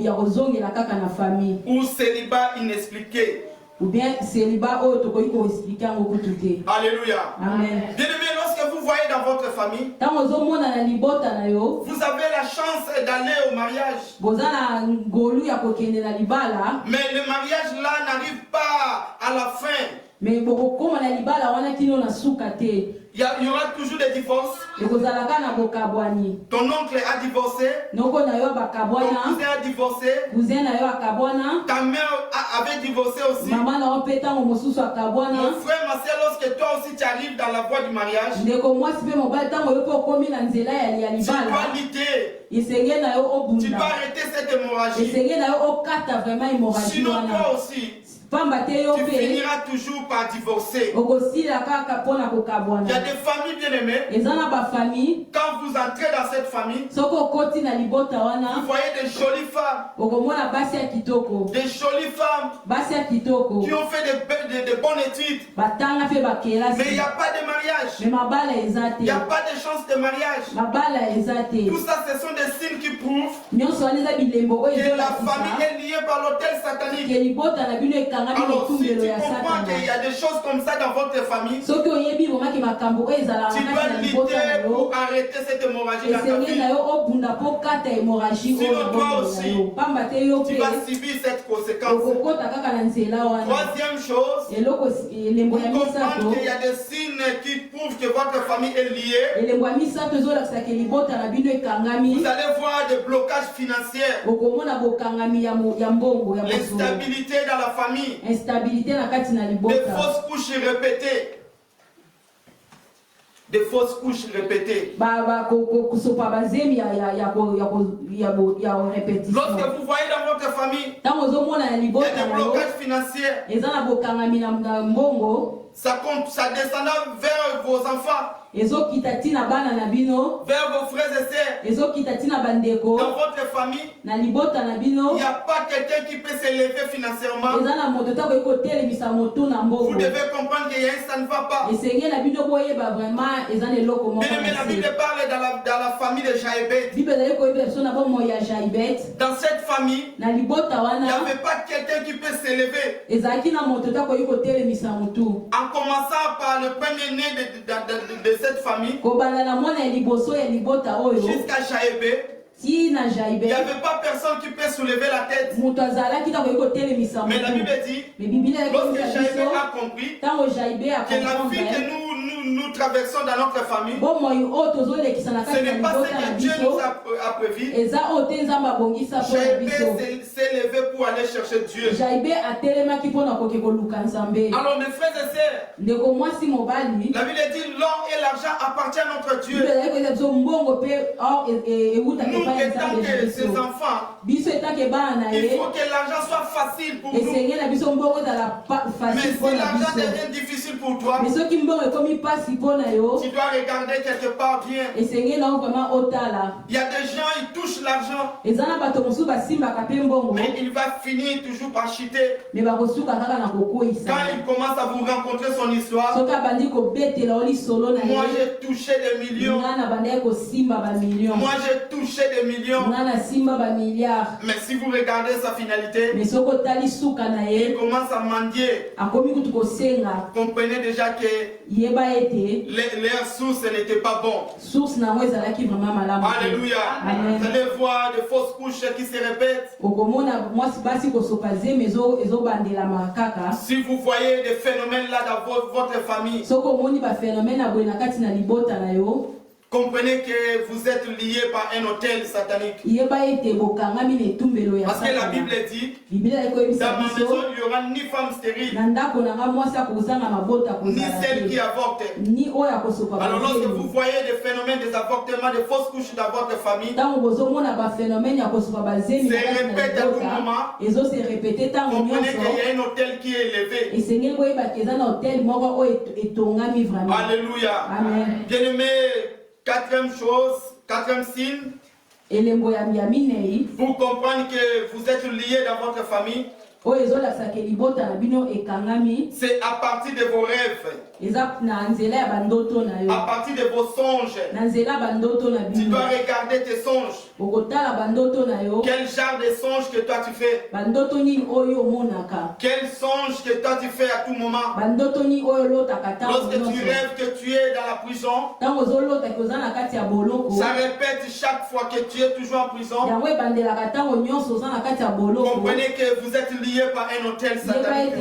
Speaker 1: ya kozongela kaka na famille.
Speaker 2: Ou célibat inexpliqué.
Speaker 1: ou bien célibat oyo tokoki koexplike yango kutu te.
Speaker 2: Alléluia.
Speaker 1: Amen.
Speaker 2: Bien-aimé, lorsque vous voyez dans votre famille,
Speaker 1: ntango ozomona na libota na yo
Speaker 2: vous avez la chance d'aller au mariage.
Speaker 1: boza na ngolu ya kokende na libala
Speaker 2: Mais le mariage là n'arrive pas à la fin.
Speaker 1: me bokokoma na libala wana kino na suka te.
Speaker 2: Il y aura toujours des divorces.
Speaker 1: ekozalaka na bokabwani.
Speaker 2: Ton oncle a divorcé.
Speaker 1: noko na yo
Speaker 2: Ton
Speaker 1: bakabwana,
Speaker 2: cousin a divorcé.
Speaker 1: cousin na yo akabwana,
Speaker 2: Ta mère avait divorcé aussi.
Speaker 1: mama na yo mpe ntango mosusu akabwana.
Speaker 2: Mon frère, ma soeur, lorsque toi aussi tu arrives dans la voie du mariage,
Speaker 1: ndeko mwasi mpe mobali ntango yo mpe okomi na nzela ya
Speaker 2: tu
Speaker 1: libala
Speaker 2: dois lutter.
Speaker 1: esenge na yo
Speaker 2: Tu dois
Speaker 1: obunda,
Speaker 2: arrêter cette hémorragie.
Speaker 1: esenge na yo okata vraiment hémorragie
Speaker 2: Sinon,
Speaker 1: wana.
Speaker 2: toi aussi,
Speaker 1: pamba te yo
Speaker 2: tu
Speaker 1: mpe
Speaker 2: finiras toujours par divorcer.
Speaker 1: okosila kaka mpo na
Speaker 2: Il y a
Speaker 1: kokabwana.
Speaker 2: des familles bien-aimées.
Speaker 1: eza na bafamille
Speaker 2: Quand vous entrez dans cette famille,
Speaker 1: soki okoti na libota
Speaker 2: vous
Speaker 1: wana
Speaker 2: voyez des jolies femmes.
Speaker 1: okomona basi ya kitoko,
Speaker 2: Des jolies femmes
Speaker 1: basi ya kitoko
Speaker 2: qui ont fait de bonnes études.
Speaker 1: batanga mpe
Speaker 2: Mais il
Speaker 1: bakelasi
Speaker 2: n'y a pas de mariage.
Speaker 1: me mabala eza
Speaker 2: Il n'y a
Speaker 1: te,
Speaker 2: pas de chance de mariage.
Speaker 1: mabala eza te.
Speaker 2: Tout ça, ce sont des signes qui prouvent
Speaker 1: nyonso wana eza bilembo oyo
Speaker 2: que la famille
Speaker 1: ezolakisa
Speaker 2: est liée par l'autel satanique.
Speaker 1: ke libota na bino ekangami
Speaker 2: Alors, si
Speaker 1: etumbelo
Speaker 2: tu
Speaker 1: ya
Speaker 2: comprends qu'il y
Speaker 1: satana.
Speaker 2: a des choses comme ça dans votre famille,
Speaker 1: soki oyebi bomaki makambo oyo ezalaka
Speaker 2: tu
Speaker 1: na
Speaker 2: dois
Speaker 1: kati na libota na
Speaker 2: lutter
Speaker 1: yo
Speaker 2: pour arrêter cette hémorragie dans ta
Speaker 1: esenge
Speaker 2: vie.
Speaker 1: na yo obunda mpo kata hémorragie
Speaker 2: Sinon,
Speaker 1: oyo na
Speaker 2: toi
Speaker 1: bokono na
Speaker 2: aussi,
Speaker 1: yo, pamba te yo
Speaker 2: Tu
Speaker 1: mpe
Speaker 2: vas subir cette conséquence.
Speaker 1: okokota kaka na nzela wana.
Speaker 2: Troisième chose,
Speaker 1: eloko elembo
Speaker 2: vous
Speaker 1: ya
Speaker 2: comprendre
Speaker 1: misato
Speaker 2: qu'il y a des signes qui prouvent que votre famille est liée.
Speaker 1: elembo ya misato ezolakisa ke libota na bino ekangami.
Speaker 2: Vous allez voir des blocages financiers,
Speaker 1: okomona bokangami ya mbongo ya bosolo,
Speaker 2: l'instabilité dans la famille,
Speaker 1: instabilité na kati na
Speaker 2: des
Speaker 1: libota,
Speaker 2: fausses couches répétées. Des fausses couches répétées.
Speaker 1: kosopa bazemi ya répétition.
Speaker 2: Lorsque vous voyez dans votre famille,
Speaker 1: ntango ozomona na
Speaker 2: il y a
Speaker 1: libota
Speaker 2: des
Speaker 1: na yo
Speaker 2: blocages financiers,
Speaker 1: eza na bokangami na mbongo,
Speaker 2: ça descendant vers vos enfants,
Speaker 1: ezokita ntina bana na bino,
Speaker 2: vers vos frères et sœurs.
Speaker 1: ezokita ntina bandeko
Speaker 2: Dans votre famille,
Speaker 1: na libota na bino.
Speaker 2: il n'y a pas quelqu'un qui peut s'élever financièrement.
Speaker 1: eza na moto takoki kotelemisa moto na
Speaker 2: Vous
Speaker 1: mbongo.
Speaker 2: devez comprendre qu'il y a un ça ne va pas.
Speaker 1: esenge na bino boyeba vraiment eza na eloko moko
Speaker 2: Mais la Bible parle dans la famille de Jaébet.
Speaker 1: bible ezali koyeba biso na bomoi ya jaibet.
Speaker 2: Dans cette famille,
Speaker 1: na libota
Speaker 2: il n'y
Speaker 1: wana
Speaker 2: avait pas quelqu'un qui peut s'élever.
Speaker 1: ezalaki na moto takoki kotelemisa motu
Speaker 2: En commençant par le premier-né de cette famille
Speaker 1: kobanda na mwana ya liboso ya libota oyo
Speaker 2: jusqu'à Jaébet,
Speaker 1: Si na
Speaker 2: Il
Speaker 1: Jaïbe,
Speaker 2: n'y avait pas personne qui peut soulever la tête. Mais la Bible dit, lorsque Jaïbe a compris que la vie que nous traversons dans notre famille, ce n'est pas ce que Dieu nous a prévu. Jaïbe s'est levé pour aller chercher Dieu. Alors mes frères et sœurs, la Bible dit l'or et l'argent appartiennent à notre Dieu. Nous étant que ses enfants, il faut que l'argent soit facile pour nous. Mais si l'argent devient difficile pour toi, tu dois regarder quelque part bien. Il y a des gens, ils touchent l'argent, mais il va finir toujours par chuter. Quand il commence à vous rencontrer son histoire, moi j'ai touché des millions. Moi j'ai touché des millions. Mais si vous regardez sa finalité, il commence à mendier. Comprenez déjà que leur source n'était pas bon. Alléluia. Vous allez voir des fausses couches qui se répètent. Si vous voyez des phénomènes là dans votre famille, comprenez que vous êtes liés par un hôtel satanique. Parce que la Bible dit, dans ma maison, il n'y aura ni femme stérile, ni celle qui avorte. Alors lorsque vous voyez des phénomènes, des avortements, des fausses couches dans votre famille, se répète à tout moment, comprenez qu'il y a un hôtel qui est élevé. Alléluia. Bien-aimé, quatrième chose, quatrième signe, pour comprendre que vous êtes liés dans votre famille, c'est à partir de vos rêves, à partir de vos songes. Tu dois regarder tes songes. Quel genre de songe que toi tu fais? Quel songe que toi tu fais à tout moment? Lorsque tu rêves que tu es dans la prison, ça répète chaque fois que tu es toujours en prison. Comprenez que vous êtes liés par un hôtel satanique.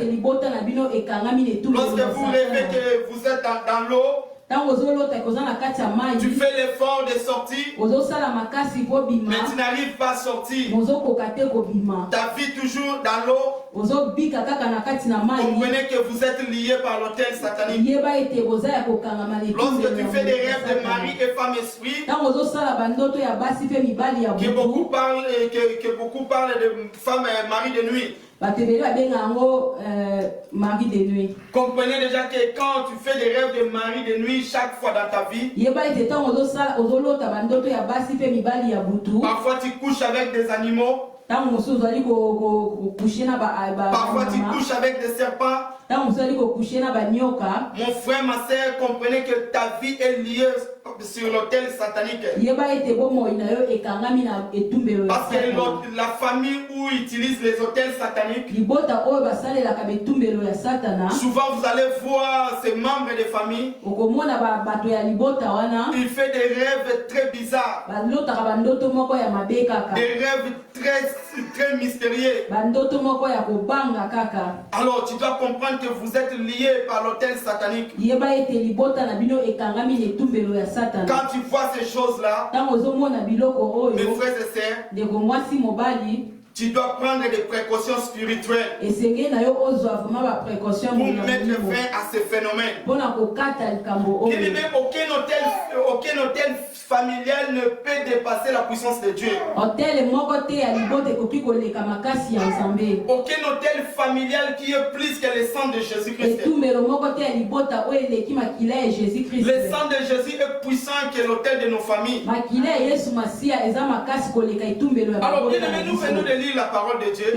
Speaker 2: Lorsque vous rêvez que vous êtes dans l'eau, tu fais l'effort de sortir, mais tu n'arrives pas à sortir. Ta vie toujours dans l'eau. Comprenez que vous êtes liés par l'hôtel satanique. Lorsque tu fais des rêves de mari et femme esprit, que beaucoup parlent de femme et mari de nuit. Comprenez déjà que quand tu fais des rêves de mari de nuit chaque fois dans ta vie, parfois tu couches avec des animaux, parfois tu couches avec des serpents. Mon frère, ma soeur, comprenez que ta vie est liée sur l'autel satanique. Parce que la famille où utilise les autels sataniques, souvent vous allez voir ces membres de famille, il fait des rêves très bizarres, des rêves très mystérieux. Alors tu dois comprendre que vous êtes liés par l'autel satanique. Quand tu vois ces choses-là, mes frères et sœurs, tu dois prendre des précautions spirituelles pour mettre fin à ces phénomènes. Aucun hôtel familial ne peut dépasser la puissance de Dieu. Aucun hôtel familial qui est plus que le sang de Jésus-Christ. Le sang de Jésus est puissant que l'hôtel de nos familles. Alors, bien aimé, nous venons de lire la parole de Dieu.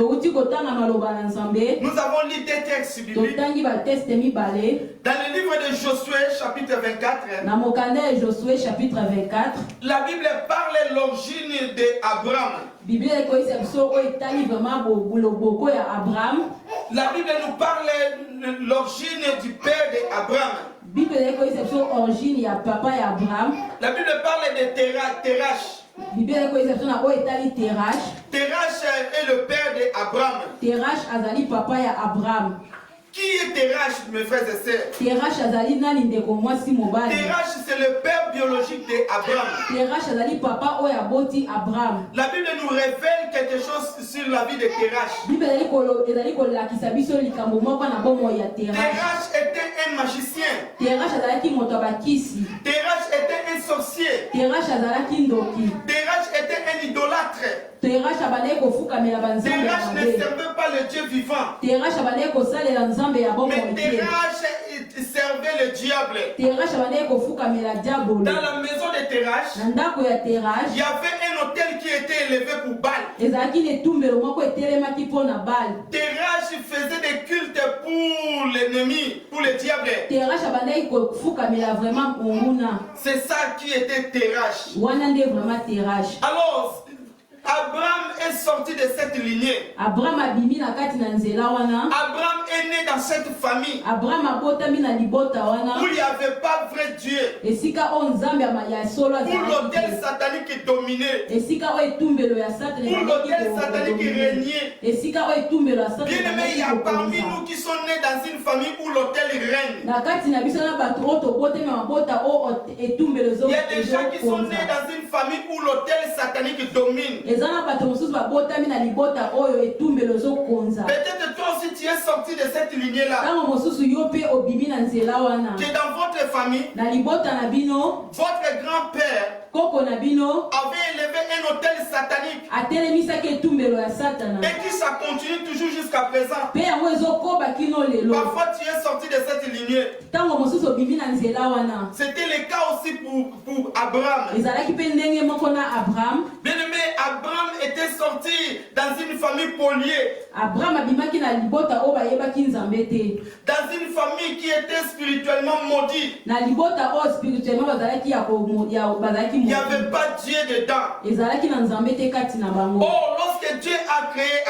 Speaker 2: Nous avons lu des textes bibliques. Dans le livre de Josué, chapitre 24, la Bible parle de l'origine d'Abraham. La Bible nous parle de l'origine du père d'Abraham. La Bible parle de Terach. Terach est le père d'Abraham.
Speaker 1: Terach azali papa ya Abraham.
Speaker 2: Qui est Terach, mes frères et sœurs?
Speaker 1: Terach azali nani ndeko mwasi mobali.
Speaker 2: Terach, c'est le père biologique d'Abraham.
Speaker 1: Terach azali papa oya boti Abraham.
Speaker 2: La Bible nous révèle quelque chose sur la vie de Terach. Terach était un magicien.
Speaker 1: Terach azalaki moto abakisi.
Speaker 2: Terach était un sorcier.
Speaker 1: Terach azalaki ndoki.
Speaker 2: Terach était un idolâtre.
Speaker 1: Terach abandaki kofukamela banzambe ya
Speaker 2: Terach ne
Speaker 1: mabe.
Speaker 2: servait pas le Dieu vivant.
Speaker 1: Terach abandaki kosalela nzambe ya bomoi
Speaker 2: Mais
Speaker 1: te.
Speaker 2: Terach servait le diable.
Speaker 1: Terach abandaki kofukamela diabolo.
Speaker 2: Dans la maison de Terach,
Speaker 1: Na ndako ya Terach
Speaker 2: il y avait un hôtel qui était élevé pour Baal.
Speaker 1: ezalaki na etumbelo moko etelemaki mpo na Bale.
Speaker 2: Terach faisait des cultes pour l'ennemi, pour le diable.
Speaker 1: Terach abandaki kofukamela vraiment monguna.
Speaker 2: C'est ça qui était Terach.
Speaker 1: Wana nde vraiment Terach.
Speaker 2: Alors, Abraham est sorti de cette lignée.
Speaker 1: Abraham abimi na kati na nzela wana.
Speaker 2: Abraham est né dans cette famille
Speaker 1: Abraham abotami na libota wana.
Speaker 2: où il n'y avait pas vrai Dieu,
Speaker 1: Esika o nzambe ya solo
Speaker 2: où l'autel
Speaker 1: azalaki.
Speaker 2: satanique dominait,
Speaker 1: Esika o etumbelo ya Satan
Speaker 2: où l'autel satanique régnait.
Speaker 1: Esika o etumbelo ya Satan.
Speaker 2: Bien aimé, il y a parmi nous qui sont nés dans une famille où l'autel règne.
Speaker 1: Na kati na biso na bato o tobotami mabota o etumbelo zo.
Speaker 2: Il y a des gens qui sont nés dans une famille où l'autel satanique domine.
Speaker 1: Ezana bato mosusu babotami na libota oyo etumbelo zo konza.
Speaker 2: Peut-être toi aussi tu es sorti de cette lignée-là.
Speaker 1: Tango mosusu yo pe obimi na nzela wana.
Speaker 2: Que dans votre famille,
Speaker 1: Na libota na bino,
Speaker 2: votre grand-père
Speaker 1: koko na bino
Speaker 2: avait élevé un hôtel satanique
Speaker 1: atelemisaki etumbelo ya Satana.
Speaker 2: et qui ça continue toujours jusqu'à présent.
Speaker 1: Pe yango ezokoba kino lelo.
Speaker 2: Parfois tu es sorti de cette lignée.
Speaker 1: Tango mosusu obimi na nzela wana.
Speaker 2: C'était le cas aussi pour Abraham.
Speaker 1: Ezalaki pe ndenge moko na Abraham.
Speaker 2: Bien aimé, Abraham était sorti dans une famille poliée,
Speaker 1: Abraham abimaki na libota oyo bayebaki nzambe te.
Speaker 2: dans une famille qui était spirituellement maudite.
Speaker 1: Na libota oyo spirituellement bazalaki bazalaki
Speaker 2: Il n'y avait pas Dieu dedans.
Speaker 1: ezalaki na nzambe te kati na bango.
Speaker 2: Oh, lorsque Dieu a créé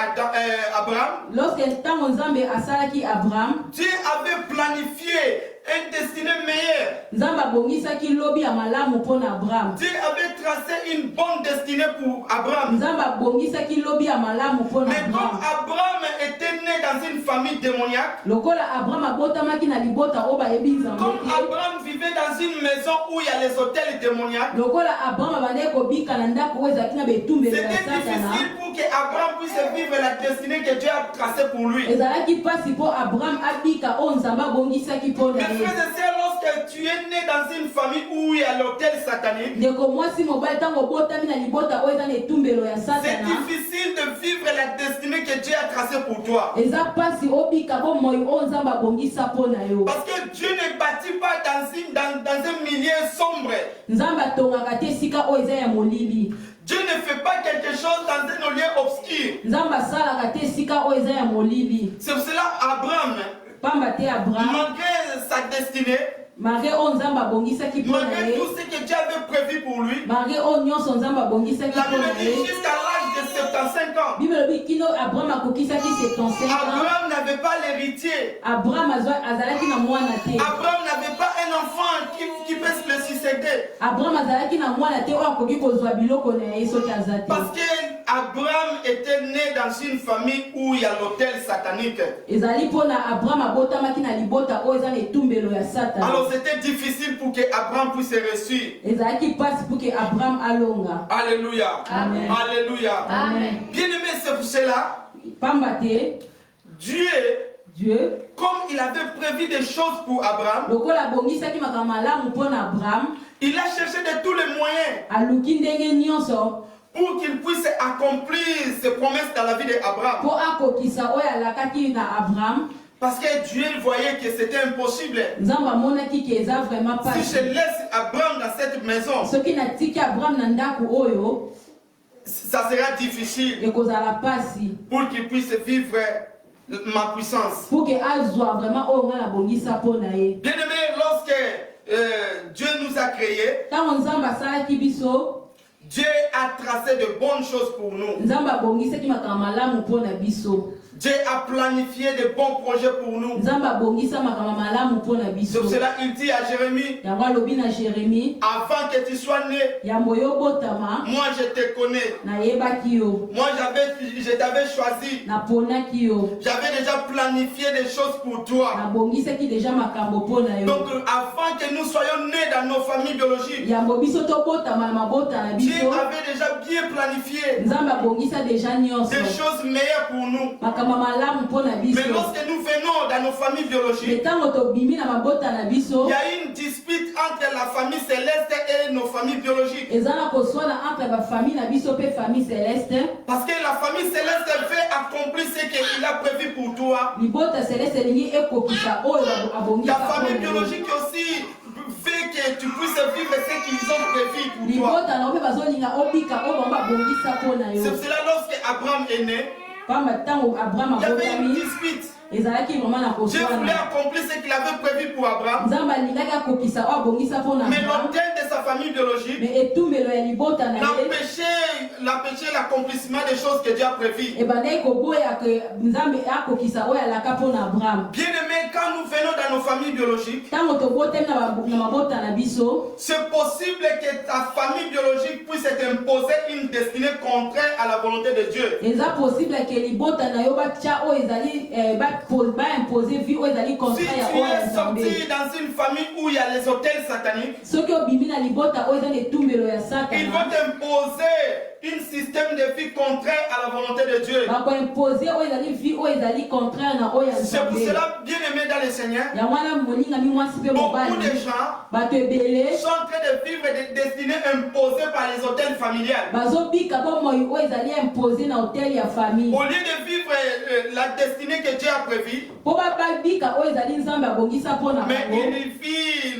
Speaker 2: Abraham,
Speaker 1: Lorsque ntango nzambe asalaki Abraham,
Speaker 2: Dieu avait planifié un destinée meilleure.
Speaker 1: nzambe abongisaki lobi ya malamu mpo na Abraham.
Speaker 2: Dieu avait tracé une bonne destinée pour Abraham.
Speaker 1: Nzambe abongisaki lobi ya malamu mpo na
Speaker 2: Mais comme
Speaker 1: Abraham.
Speaker 2: Abraham était né dans une famille démoniaque,
Speaker 1: Lokola Abraham abotamaki na libota oyo bayebi nzambe
Speaker 2: comme
Speaker 1: te.
Speaker 2: Abraham vivait dans une maison où il y a les hôtels démoniaques,
Speaker 1: Lokola Abraham abandaki kobika na ndako oyo ezalaki na betumbelo ya
Speaker 2: c'était
Speaker 1: Satana.
Speaker 2: difficile pour que Abraham puisse vivre la destinée que Dieu a tracée pour lui.
Speaker 1: Ezalaki mpasi mpo Abraham abika oyo nzambe abongisaki mpo
Speaker 2: Mes
Speaker 1: na ye.
Speaker 2: frères et sœurs, lorsque tu es né dans une famille où il y a l'hôtel satanique,
Speaker 1: Ndeko mwasi mobali ntango obotami na libota oyo eza na etumbelo ya
Speaker 2: c'est
Speaker 1: Satana.
Speaker 2: difficile de vivre la destinée que Dieu a tracée pour toi.
Speaker 1: Eza mpasi obika bomoi oyo nzambe abongisa mpo na yo.
Speaker 2: Parce que Dieu ne bâtit pas dans un milieu sombre.
Speaker 1: Nzambe atongaka te esika oyo eza ya molili.
Speaker 2: Dieu ne fait pas quelque chose dans un lieu obscur.
Speaker 1: Nzambe asalaka te esika oyo eza ya molili.
Speaker 2: C'est pour cela Abraham,
Speaker 1: Pamba te Abraham
Speaker 2: malgré sa destinée,
Speaker 1: malgré oyo nzambe abongisaki mpo na
Speaker 2: malgré
Speaker 1: ye,
Speaker 2: tout ce que Dieu avait prévu pour lui,
Speaker 1: malgré oyo nyonso nzambe abongisaki
Speaker 2: la
Speaker 1: mpo
Speaker 2: Bible
Speaker 1: na
Speaker 2: dit
Speaker 1: ye,
Speaker 2: jusqu'à l'âge de 75 ans,
Speaker 1: bible elobi kino Abraham akokisaki 75 ans.
Speaker 2: Abraham n'avait pas l'héritier.
Speaker 1: Abraham azalaki na mwana te.
Speaker 2: Abraham n'avait pas un enfant qui peut se le succéder.
Speaker 1: Abraham azalaki na mwana te oyo akoki kozwa biloko na ye soki aza te.
Speaker 2: Parce que Abraham était né dans une famille où il y a l'autel satanique.
Speaker 1: Ezali mpo na Abraham abotamaki na libota oyo eza na etumbelo ya Satana.
Speaker 2: Alors c'était difficile pour que Abraham puisse réussir.
Speaker 1: Ezalaki mpasi mpo ke Abraham alonga.
Speaker 2: Alléluia.
Speaker 1: Amen.
Speaker 2: Alléluia.
Speaker 1: Amen.
Speaker 2: Bien aimé, c'est pour cela,
Speaker 1: Pamba te Dieu,
Speaker 2: comme il avait prévu des choses pour Abraham,
Speaker 1: lokola abongisaki makambo malamu mpo na Abraham,
Speaker 2: il a cherché de tous les moyens
Speaker 1: aluki ndenge nyonso
Speaker 2: pour qu'il puisse accomplir ses promesses dans la vie d'Abraham.
Speaker 1: mpo akokisa oyo alakaki na Abraham.
Speaker 2: Parce que Dieu voyait que c'était impossible.
Speaker 1: Nzambe amonaki ke eza vraiment
Speaker 2: Si
Speaker 1: pasi.
Speaker 2: je laisse Abraham dans cette maison,
Speaker 1: Soki natiki Abraham na ndako oyo,
Speaker 2: ça sera difficile
Speaker 1: ekozala pasi
Speaker 2: pour qu'il puisse vivre ma puissance.
Speaker 1: pour que azwa vraiment oyo nga nabongisa mpo na ye.
Speaker 2: Bien aimé, lorsque Dieu nous a créés,
Speaker 1: Ntango nzambe asalaki biso,
Speaker 2: Dieu a tracé de bonnes choses pour nous.
Speaker 1: nzambe abongisaki makambo malamu mpo na biso.
Speaker 2: Dieu a planifié de bons projets pour nous. C'est cela il dit à Jérémie, avant que tu sois né, moi je te connais. Moi je t'avais choisi. J'avais déjà planifié des choses pour toi. Donc avant que nous soyons nés dans nos familles biologiques, Dieu avait déjà bien planifié des choses meilleures pour nous. Mais lorsque nous venons dans nos familles biologiques, il y a une dispute entre la famille céleste et nos familles biologiques. Parce que la famille céleste veut accomplir ce qu'il a prévu pour toi. Ta famille biologique aussi veut que tu puisses vivre ce qu'ils ont prévu pour toi. C'est cela lorsque Abraham est né, il y avait une dispute. Dieu voulait accomplir ce qu'il avait prévu pour Abraham. Mais l'autel de sa famille biologique l'empêchait l'accomplissement des choses que Dieu a prévues. Bien aimé, quand nous venons dans nos familles biologiques, c'est possible que ta famille biologique puisse t'imposer une destinée contraire à la volonté de Dieu. Si tu es sorti dans une famille où il y a les hôtels sataniques, ils vont t'imposer un système de vie contraire à la volonté de Dieu. C'est pour cela, bien aimé dans le Seigneur, beaucoup de gens sont en train de vivre des destinées imposées par les hôtels familiales. Au lieu de vivre la destinée que Dieu a prévue, mais il vit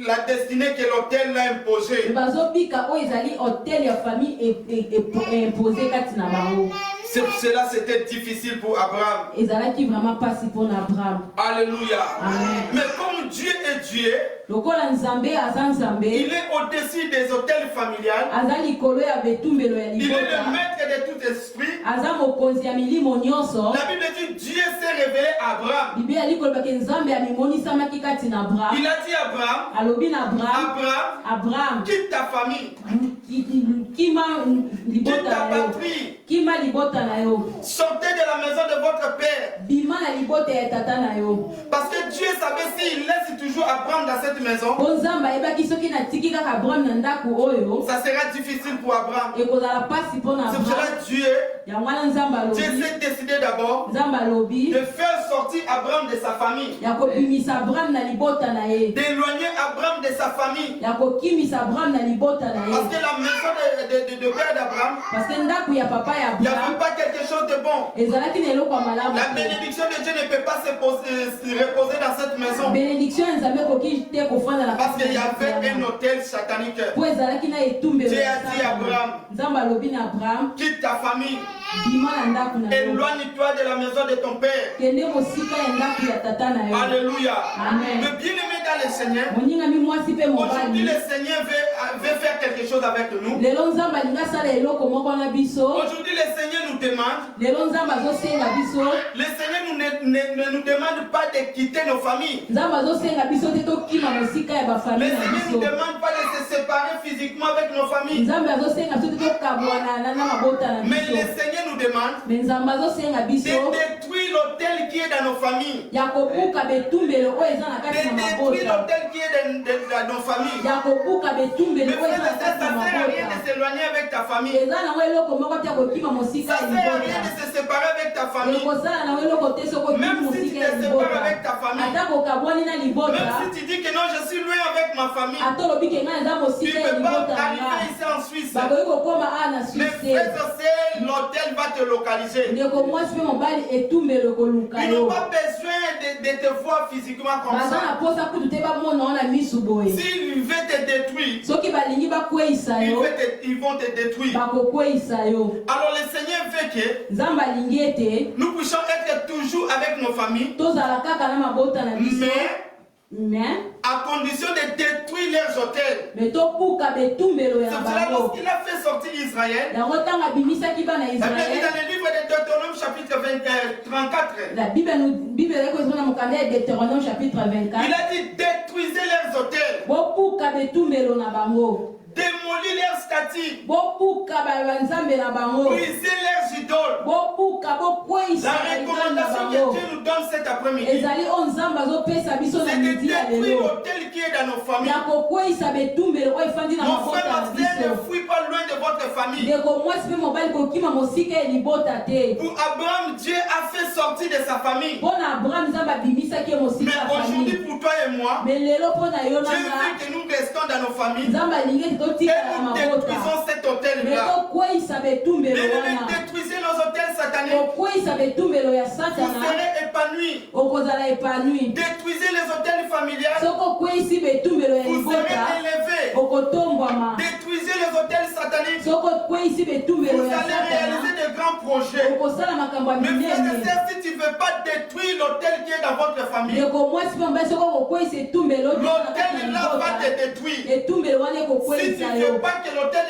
Speaker 2: la destinée que l'hôtel l'a imposée. C'est pour cela c'était difficile pour Abraham. Alléluia. Mais comme Dieu est Dieu, il est au-dessus des hôtels familiales. Il est le maître de tout esprit. La Bible dit Dieu s'est révélé à Abraham. Il a dit à Abraham, quitte ta famille, quitte ta patrie, sortez de la maison de votre père. Parce que Dieu savait s'il laisse toujours Abraham dans cette maison, ça sera difficile pour Abraham. C'est pour cela Dieu s'est décidé d'abord de faire sortir Abraham de sa famille, d'éloigner Abraham de sa famille. Parce que la maison de père d'Abraham, il n'y avait pas quelque chose de bon. La bénédiction de Dieu ne peut pas se reposer dans cette maison. Parce qu'il y avait un hôtel satanique. Dieu a dit à Abraham, quitte ta famille, éloigne-toi de la maison de ton père. Alléluia. Le bien-aimé dans le Seigneur, aujourd'hui le Seigneur veut faire quelque chose avec nous. Aujourd'hui le Seigneur nous demande, le Seigneur ne nous demande pas de quitter nos familles. Le Seigneur ne nous demande pas de se séparer physiquement avec nos familles. Mais le Seigneur nous demande de détruire l'autel qui est dans nos familles. De détruire l'autel qui est dans nos familles. Mais frère, ça ne sert à rien de s'éloigner avec ta famille. Ça ne sert à rien de se séparer avec ta famille. Même si tu te sépares avec ta famille, même si tu dis que non, je suis loin avec ma famille, tu ne peux pas arriver ici en Suisse. Mais frère, l'hôtel va te localiser. Ils n'ont pas besoin de te voir physiquement comme ça. S'ils veulent te détruire, ils vont te détruire. Alors le Seigneur veut que nous puissions être toujours avec nos familles, mais à condition de détruire leurs hôtels.
Speaker 1: Mais to puka betumbelo ya
Speaker 2: C'est cela
Speaker 1: bango.
Speaker 2: lorsqu'il a fait sortir Israël.
Speaker 1: Yango tanga bimisaki bana
Speaker 2: La Bible dit
Speaker 1: Israël.
Speaker 2: dans le livre de Deutéronome chapitre 34.
Speaker 1: La Bible eko ezona mokanda ya Deutéronome chapitre
Speaker 2: Il
Speaker 1: 24.
Speaker 2: a dit détruisez leurs hôtels.
Speaker 1: Bo puka betumbelo na bango.
Speaker 2: Démolis leurs statues.
Speaker 1: Bo puka ba nzambe na bango.
Speaker 2: Brisez leurs idoles.
Speaker 1: Bo puka bo kwisa
Speaker 2: La recommandation que Dieu nous donne cet après-midi,
Speaker 1: ezali o nzambe azopesa biso na
Speaker 2: c'est de
Speaker 1: midi ya
Speaker 2: détruire
Speaker 1: lelo.
Speaker 2: l'hôtel qui est dans nos familles.
Speaker 1: Ya kokweyisa betumbelo oyo efandi na
Speaker 2: Mon
Speaker 1: mabota
Speaker 2: frère,
Speaker 1: na
Speaker 2: ma sœur, ne
Speaker 1: biso.
Speaker 2: fuis pas loin de votre famille.
Speaker 1: Ndeko mwasi mpe mobali kokima mosika ya libota te.
Speaker 2: Pour Abraham, Dieu a fait sortir de sa famille.
Speaker 1: Mpo na Abraham nzambe abimisaki ye mosika
Speaker 2: Mais
Speaker 1: ya
Speaker 2: aujourd'hui,
Speaker 1: famille.
Speaker 2: pour toi et moi,
Speaker 1: Mais lelo mpo na yo
Speaker 2: Dieu
Speaker 1: nanga
Speaker 2: veut que nous restons dans nos familles
Speaker 1: nzambe alingi ete
Speaker 2: et
Speaker 1: totikala na
Speaker 2: nous
Speaker 1: mabota.
Speaker 2: détruisons cet
Speaker 1: Mais
Speaker 2: hôtel-là.
Speaker 1: tokweyisa betumbelo
Speaker 2: Mais
Speaker 1: wana.
Speaker 2: détruisez nos hôtels sataniques.
Speaker 1: Kokweyisa betumbelo ya
Speaker 2: Vous
Speaker 1: satana
Speaker 2: serez épanouis.
Speaker 1: okozala epanui.
Speaker 2: Détruisez les hôtels familiales.
Speaker 1: Soki okweyisi betumbelo ya
Speaker 2: Vous serez
Speaker 1: libota
Speaker 2: élevés.
Speaker 1: okotombwama.
Speaker 2: Détruisez les hôtels sataniques.
Speaker 1: Soki okweyisi betumbelo
Speaker 2: Vous
Speaker 1: ya
Speaker 2: allez réaliser
Speaker 1: satana
Speaker 2: de grands projets.
Speaker 1: okosala makambo ya
Speaker 2: Mes frères et
Speaker 1: minene.
Speaker 2: sœurs, si tu ne veux pas détruire l'hôtel qui est dans votre famille,
Speaker 1: Ndeko mwasi mpe mobali soki okokweyisa etumbelo oyo ezala kati na
Speaker 2: l'hôtel là va te
Speaker 1: libota,
Speaker 2: détruire.
Speaker 1: etumbelo wana
Speaker 2: Si tu
Speaker 1: ekokweyisa
Speaker 2: ne
Speaker 1: yo.
Speaker 2: veux pas que l'hôtel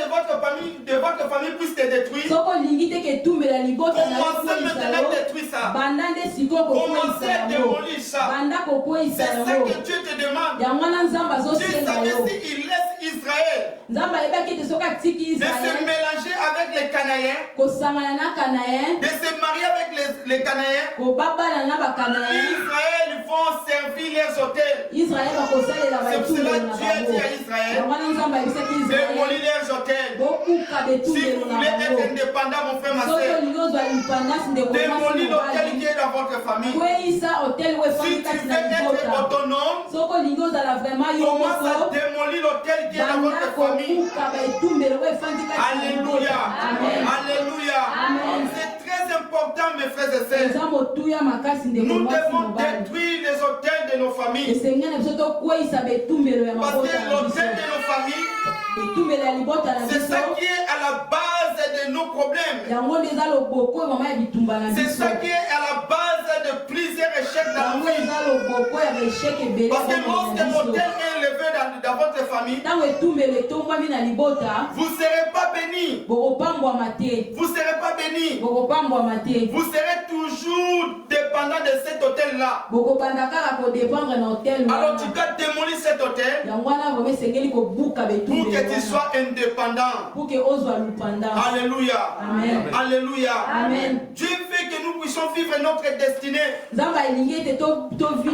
Speaker 2: de votre famille puisse te détruire,
Speaker 1: Soki olingi te ke etumbelo ya libota na
Speaker 2: commencez
Speaker 1: kokweyisa
Speaker 2: maintenant à
Speaker 1: yo,
Speaker 2: détruire ça.
Speaker 1: banda nde sikoyo
Speaker 2: Commencez
Speaker 1: kokweyisa
Speaker 2: à
Speaker 1: yango.
Speaker 2: démolir ça.
Speaker 1: Banda
Speaker 2: C'est
Speaker 1: kokweyisa
Speaker 2: ça
Speaker 1: yango.
Speaker 2: que Dieu te demande.
Speaker 1: yango wana nzambe
Speaker 2: Dieu
Speaker 1: azosenga
Speaker 2: savait
Speaker 1: yo.
Speaker 2: s'il laisse Israël
Speaker 1: Nzambe ayebaki ete soki atiki
Speaker 2: de se
Speaker 1: Israele
Speaker 2: mélanger avec les Canaïens,
Speaker 1: kosangana na Kanayen,
Speaker 2: de se marier avec les Canaïens,
Speaker 1: kobabana na bakanayen,
Speaker 2: Israël vont servir leurs hôtels.
Speaker 1: Israele bakosalela
Speaker 2: C'est pour cela
Speaker 1: batumbelo
Speaker 2: que
Speaker 1: na
Speaker 2: Dieu a dit à
Speaker 1: bango.
Speaker 2: Israël,
Speaker 1: yango wana nzambe ayebisaki Israele
Speaker 2: démolis leurs hôtels.
Speaker 1: bokuka
Speaker 2: Si
Speaker 1: betumbelo
Speaker 2: vous
Speaker 1: na
Speaker 2: voulez être
Speaker 1: bango.
Speaker 2: indépendant, mon frère, ma
Speaker 1: soki
Speaker 2: soeur,
Speaker 1: olingi ozwa lipandasi ndeko mwasi
Speaker 2: démolis l'hôtel qui
Speaker 1: mobali
Speaker 2: est dans votre famille.
Speaker 1: kweyisa hotel oyo
Speaker 2: Si
Speaker 1: efandi
Speaker 2: tu
Speaker 1: kati
Speaker 2: veux
Speaker 1: na
Speaker 2: être
Speaker 1: libota.
Speaker 2: autonome,
Speaker 1: soki olingi ozala vraiment yo
Speaker 2: commence à
Speaker 1: moko
Speaker 2: démolir l'hôtel qui est dans
Speaker 1: banda
Speaker 2: votre famille.
Speaker 1: kokuka betumbelo oyo efandi kati na
Speaker 2: Alléluia.
Speaker 1: libota. Amen.
Speaker 2: Alléluia.
Speaker 1: Amen.
Speaker 2: C'est très important, mes frères et sœurs.
Speaker 1: eza motuya makasi ndeko
Speaker 2: Nous
Speaker 1: mwasi
Speaker 2: devons
Speaker 1: mobali.
Speaker 2: détruire les hôtels de nos familles.
Speaker 1: esengeli na biso tokweyisa betumbelo ya
Speaker 2: Parce
Speaker 1: mabota
Speaker 2: que
Speaker 1: na
Speaker 2: l'hôtel
Speaker 1: biso.
Speaker 2: de nos familles,
Speaker 1: betumbelo ya libota na
Speaker 2: c'est
Speaker 1: biso
Speaker 2: ça qui est à la base de nos problèmes.
Speaker 1: yango nde eza loboko oyo mama ya bitumba na
Speaker 2: C'est
Speaker 1: biso
Speaker 2: ça qui est à la base de plusieurs échecs dans
Speaker 1: yango
Speaker 2: la vie.
Speaker 1: eza loboko ya baesheke ebele
Speaker 2: Parce que
Speaker 1: ya bomoi
Speaker 2: lorsque
Speaker 1: na biso.
Speaker 2: l'hôtel est élevé dans votre famille,
Speaker 1: ntango etumbelo etombwami na libota
Speaker 2: vous ne serez pas bénis.
Speaker 1: bokopambwama te
Speaker 2: Vous ne serez pas bénis.
Speaker 1: bokopambwama te
Speaker 2: Vous serez toujours dépendant de cet hôtel-là.
Speaker 1: bokobanda kaka kodépendre na hotel
Speaker 2: Alors
Speaker 1: wana.
Speaker 2: tu dois démolir cet hôtel
Speaker 1: yango wana vraimen esengeli kobuka
Speaker 2: pour
Speaker 1: betumbelo
Speaker 2: que tu
Speaker 1: wana.
Speaker 2: sois indépendant.
Speaker 1: pour que ozwa lupanda.
Speaker 2: Alléluia.
Speaker 1: Amen.
Speaker 2: Alléluia.
Speaker 1: Amen.
Speaker 2: Dieu veut que nous puissions vivre notre destinée.
Speaker 1: nzambe alingi ete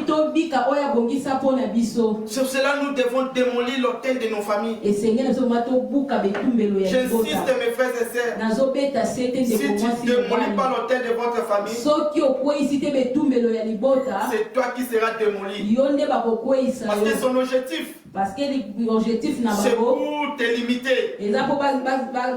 Speaker 1: tobika oyo abongisa mpo na biso.
Speaker 2: Sur cela, nous devons démolir l'hôtel de nos familles.
Speaker 1: esengeli na biso ma tobuka betumbelo ya libota.
Speaker 2: J'insiste, mes frères et sœurs.
Speaker 1: nazobeta se te
Speaker 2: Si
Speaker 1: ndeko
Speaker 2: tu
Speaker 1: mwasi
Speaker 2: ne démolis pas
Speaker 1: mobali.
Speaker 2: l'hôtel de votre famille,
Speaker 1: soki okweyisi te betumbelo ya libota
Speaker 2: c'est toi qui seras démoli.
Speaker 1: yo nde bakokweyisa
Speaker 2: Parce que
Speaker 1: yo
Speaker 2: son objectif,
Speaker 1: parce que objectif na
Speaker 2: c'est
Speaker 1: bango
Speaker 2: pour te limiter.
Speaker 1: eza mpo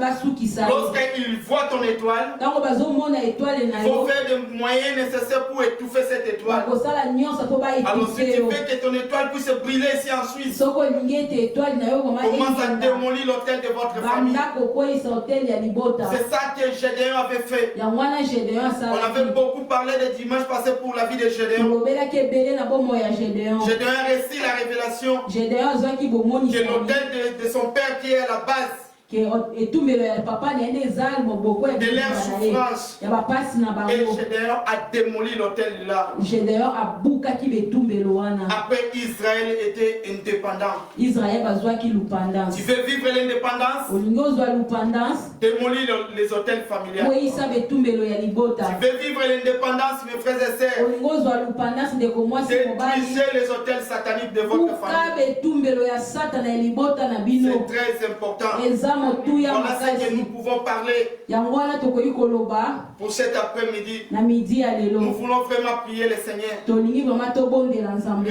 Speaker 1: basukisa yo.
Speaker 2: Lorsqu'ils voient ton étoile,
Speaker 1: ntango bazomona etoile na
Speaker 2: il faut
Speaker 1: yo
Speaker 2: faire des moyens nécessaires pour étouffer cette étoile.
Speaker 1: bakosala nyonso mpo
Speaker 2: Alors si
Speaker 1: baetufe
Speaker 2: tu
Speaker 1: yo.
Speaker 2: veux que ton étoile puisse briller ici en Suisse,
Speaker 1: soki olingi ete etoile na yo koma
Speaker 2: commence à
Speaker 1: ekenda
Speaker 2: démolir l'hôtel de votre famille.
Speaker 1: banda kokweyisa hotel ya libota.
Speaker 2: C'est ça que Gédéon avait fait.
Speaker 1: yango wana Gédéon
Speaker 2: On avait
Speaker 1: asalaki
Speaker 2: beaucoup parlé le dimanche passé pour la vie de Gédéon.
Speaker 1: tolobelaki ebele na bomoi ya Gédéon.
Speaker 2: Gédéon a reçu la révélation
Speaker 1: Gédéon azwaki bomonisami
Speaker 2: que l'hôtel de son père qui est à la base
Speaker 1: ke etumbelo ya papa na ye nde eza moboko ya
Speaker 2: de leur
Speaker 1: bitumba na ye,
Speaker 2: souffrance.
Speaker 1: ya bapasi na
Speaker 2: Et
Speaker 1: bango.
Speaker 2: Gédéon a démoli l'hôtel là.
Speaker 1: Gédéon abukaki betumbelo wana.
Speaker 2: Après, Israël était indépendant.
Speaker 1: Israel bazwaki lupandance.
Speaker 2: Tu veux vivre l'indépendance?
Speaker 1: olingi ozwa lupandance
Speaker 2: Démolis les hôtels familiales.
Speaker 1: kweyisa betumbelo ya libota.
Speaker 2: Tu veux vivre l'indépendance, mes frères et sœurs?
Speaker 1: olingi ozwa lupandance ndeko mwasi mobali
Speaker 2: Détruisez les hôtels sataniques de votre
Speaker 1: buka
Speaker 2: famille.
Speaker 1: betumbelo ya satana ya libota na bino.
Speaker 2: C'est très important.
Speaker 1: eza motuya
Speaker 2: Voilà ce que nous
Speaker 1: makasi.
Speaker 2: pouvons parler
Speaker 1: yango wana tokoki koloba
Speaker 2: pour cet après-midi.
Speaker 1: na midi ya
Speaker 2: Nous
Speaker 1: lelo.
Speaker 2: voulons vraiment prier le Seigneur.
Speaker 1: tolingi vraimen tobondela nzambe.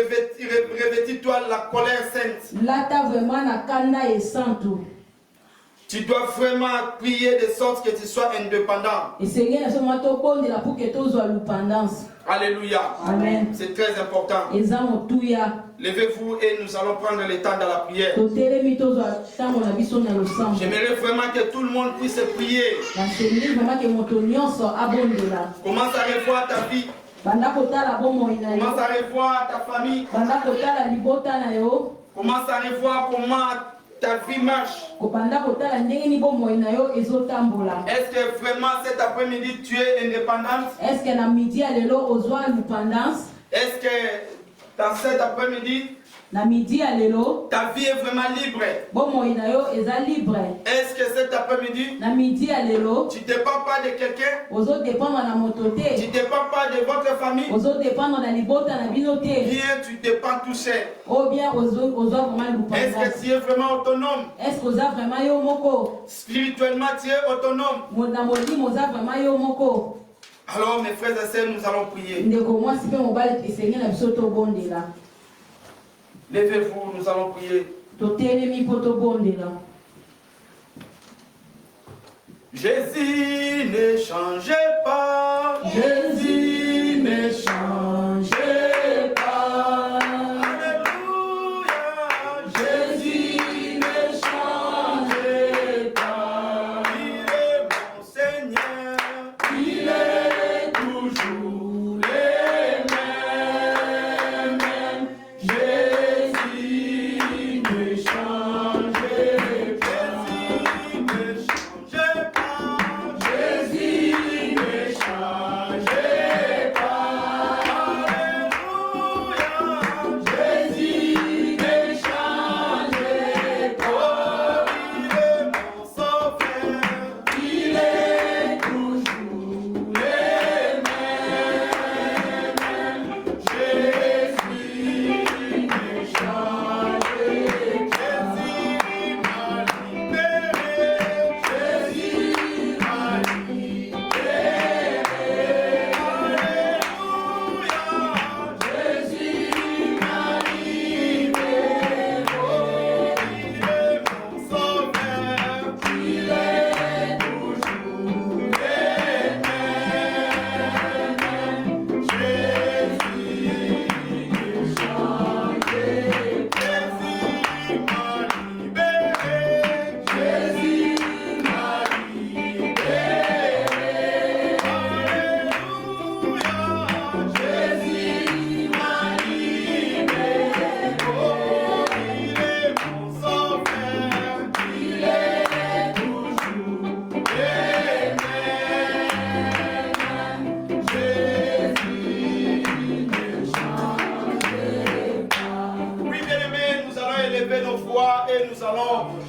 Speaker 2: Revêtis-toi la colère sainte.
Speaker 1: lata vraimen na kanda esantu.
Speaker 2: Tu dois vraiment prier de sorte que tu sois indépendant.
Speaker 1: esengeli na biso vraimen tobondela mpo ke tozwa lupandance.
Speaker 2: Alléluia.
Speaker 1: Amen.
Speaker 2: C'est très important.
Speaker 1: eza motuya.
Speaker 2: Levez-vous et nous allons prendre le temps dans la prière.
Speaker 1: totelemi tozwa ntango na biso na losambo.
Speaker 2: J'aimerais vraiment que tout le monde puisse prier.
Speaker 1: nasengeli vraimen ke moto nyonso abondela.
Speaker 2: Commence à revoir ta vie. Commence à revoir ta famille. Commence à revoir comment ta vie marche. Est-ce que vraiment cet après-midi tu es indépendante?
Speaker 1: Est-ce que
Speaker 2: dans cet après-midi ta vie est vraiment libre? Est-ce que cet après-midi tu ne dépends pas de quelqu'un? Tu ne dépends pas de votre famille? Bien, tu dépends tout seul. Est-ce que tu es vraiment autonome? Spirituellement, tu es autonome. Alors mes frères et sœurs, nous allons prier. Levez-vous, nous allons prier. Jésus ne change pas. Jésus ne change pas. Alléluia. Jésus ne change pas. Il est mon Seigneur. Il est toujours le même. Jésus ne change pas. Jésus ne change pas.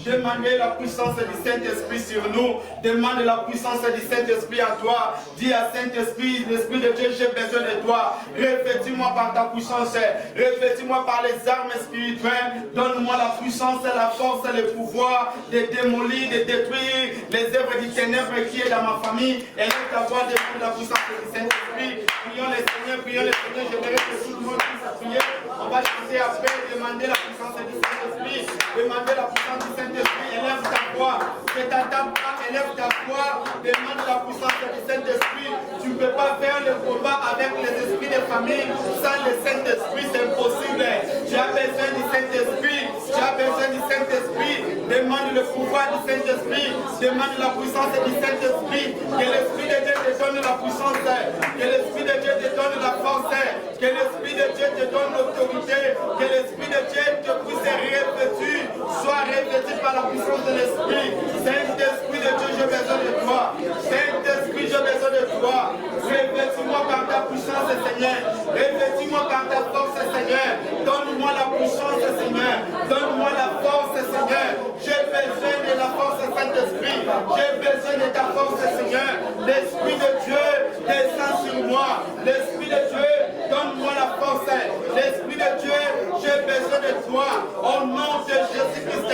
Speaker 2: Demandez la puissance du Saint-Esprit sur nous. Demande la puissance du Saint-Esprit à toi. Dis à Saint-Esprit, l'Esprit de Dieu, j'ai besoin de toi. Revêtis-moi par ta puissance. Revêtis-moi par les armes spirituelles. Donne-moi la puissance, la force et le pouvoir de démolir, de détruire les œuvres du ténèbre qui est dans ma famille. Et laisse ta voix demande la puissance du Saint-Esprit. Prions le Seigneur, prions le Seigneur. J'aimerais que tout le monde puisse prier. On va chanter après, demander la puissance du Saint-Esprit. Demander la puissance du Saint-Esprit. Élève ta voix. Ne t'attends pas, élève ta voix. Demande la puissance du Saint-Esprit. Tu ne peux pas faire le combat avec les esprits de famille sans le Saint-Esprit, c'est impossible. Tu as besoin du Saint-Esprit. Tu as besoin du Saint-Esprit. Demande le pouvoir du Saint-Esprit. Demande la puissance du Saint-Esprit. Que l'Esprit de Dieu te donne la puissance. Que l'Esprit de Dieu te donne la force. Que l'Esprit de Dieu te donne l'autorité. Que l'Esprit de Dieu te puisse revêtu. Sois revêtu par la puissance de l'Esprit. Saint-Esprit de Dieu, j'ai besoin de toi. Saint-Esprit, j'ai besoin de toi. Revêtis-moi par ta puissance, Seigneur. Revêtis-moi par ta force, Seigneur. Donne-moi la puissance, Seigneur. Donne-moi la force, Seigneur. J'ai besoin de la force, Saint-Esprit. J'ai besoin de ta force, Seigneur. L'Esprit de Dieu descend sur moi. L'Esprit de Dieu, donne-moi la force. L'Esprit de Dieu, j'ai besoin de toi. Au nom de Jésus-Christ.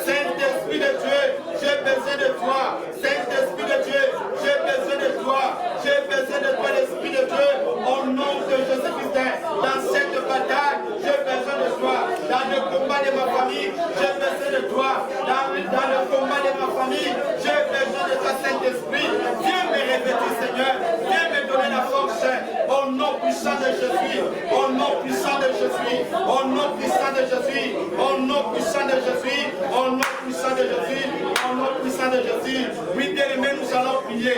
Speaker 2: Saint-Esprit de Dieu, j'ai besoin de toi. Saint-Esprit de Dieu, j'ai besoin de toi. J'ai besoin de toi, l'Esprit de Dieu. Au nom de Jésus-Christ. Dans cette bataille, j'ai besoin de toi. Dans le combat de ma famille, j'ai besoin de toi. Dans le combat de ma famille, j'ai besoin de toi, Saint-Esprit. Viens me revêtir, Seigneur. Viens me donner la force. Au nom puissant de Jésus. Au nom puissant de Jésus. Au nom puissant de Jésus. Au nom puissant de Jésus. Au nom puissant de Jésus. Au nom puissant de Jésus. Oui, bien-aimés, nous allons prier.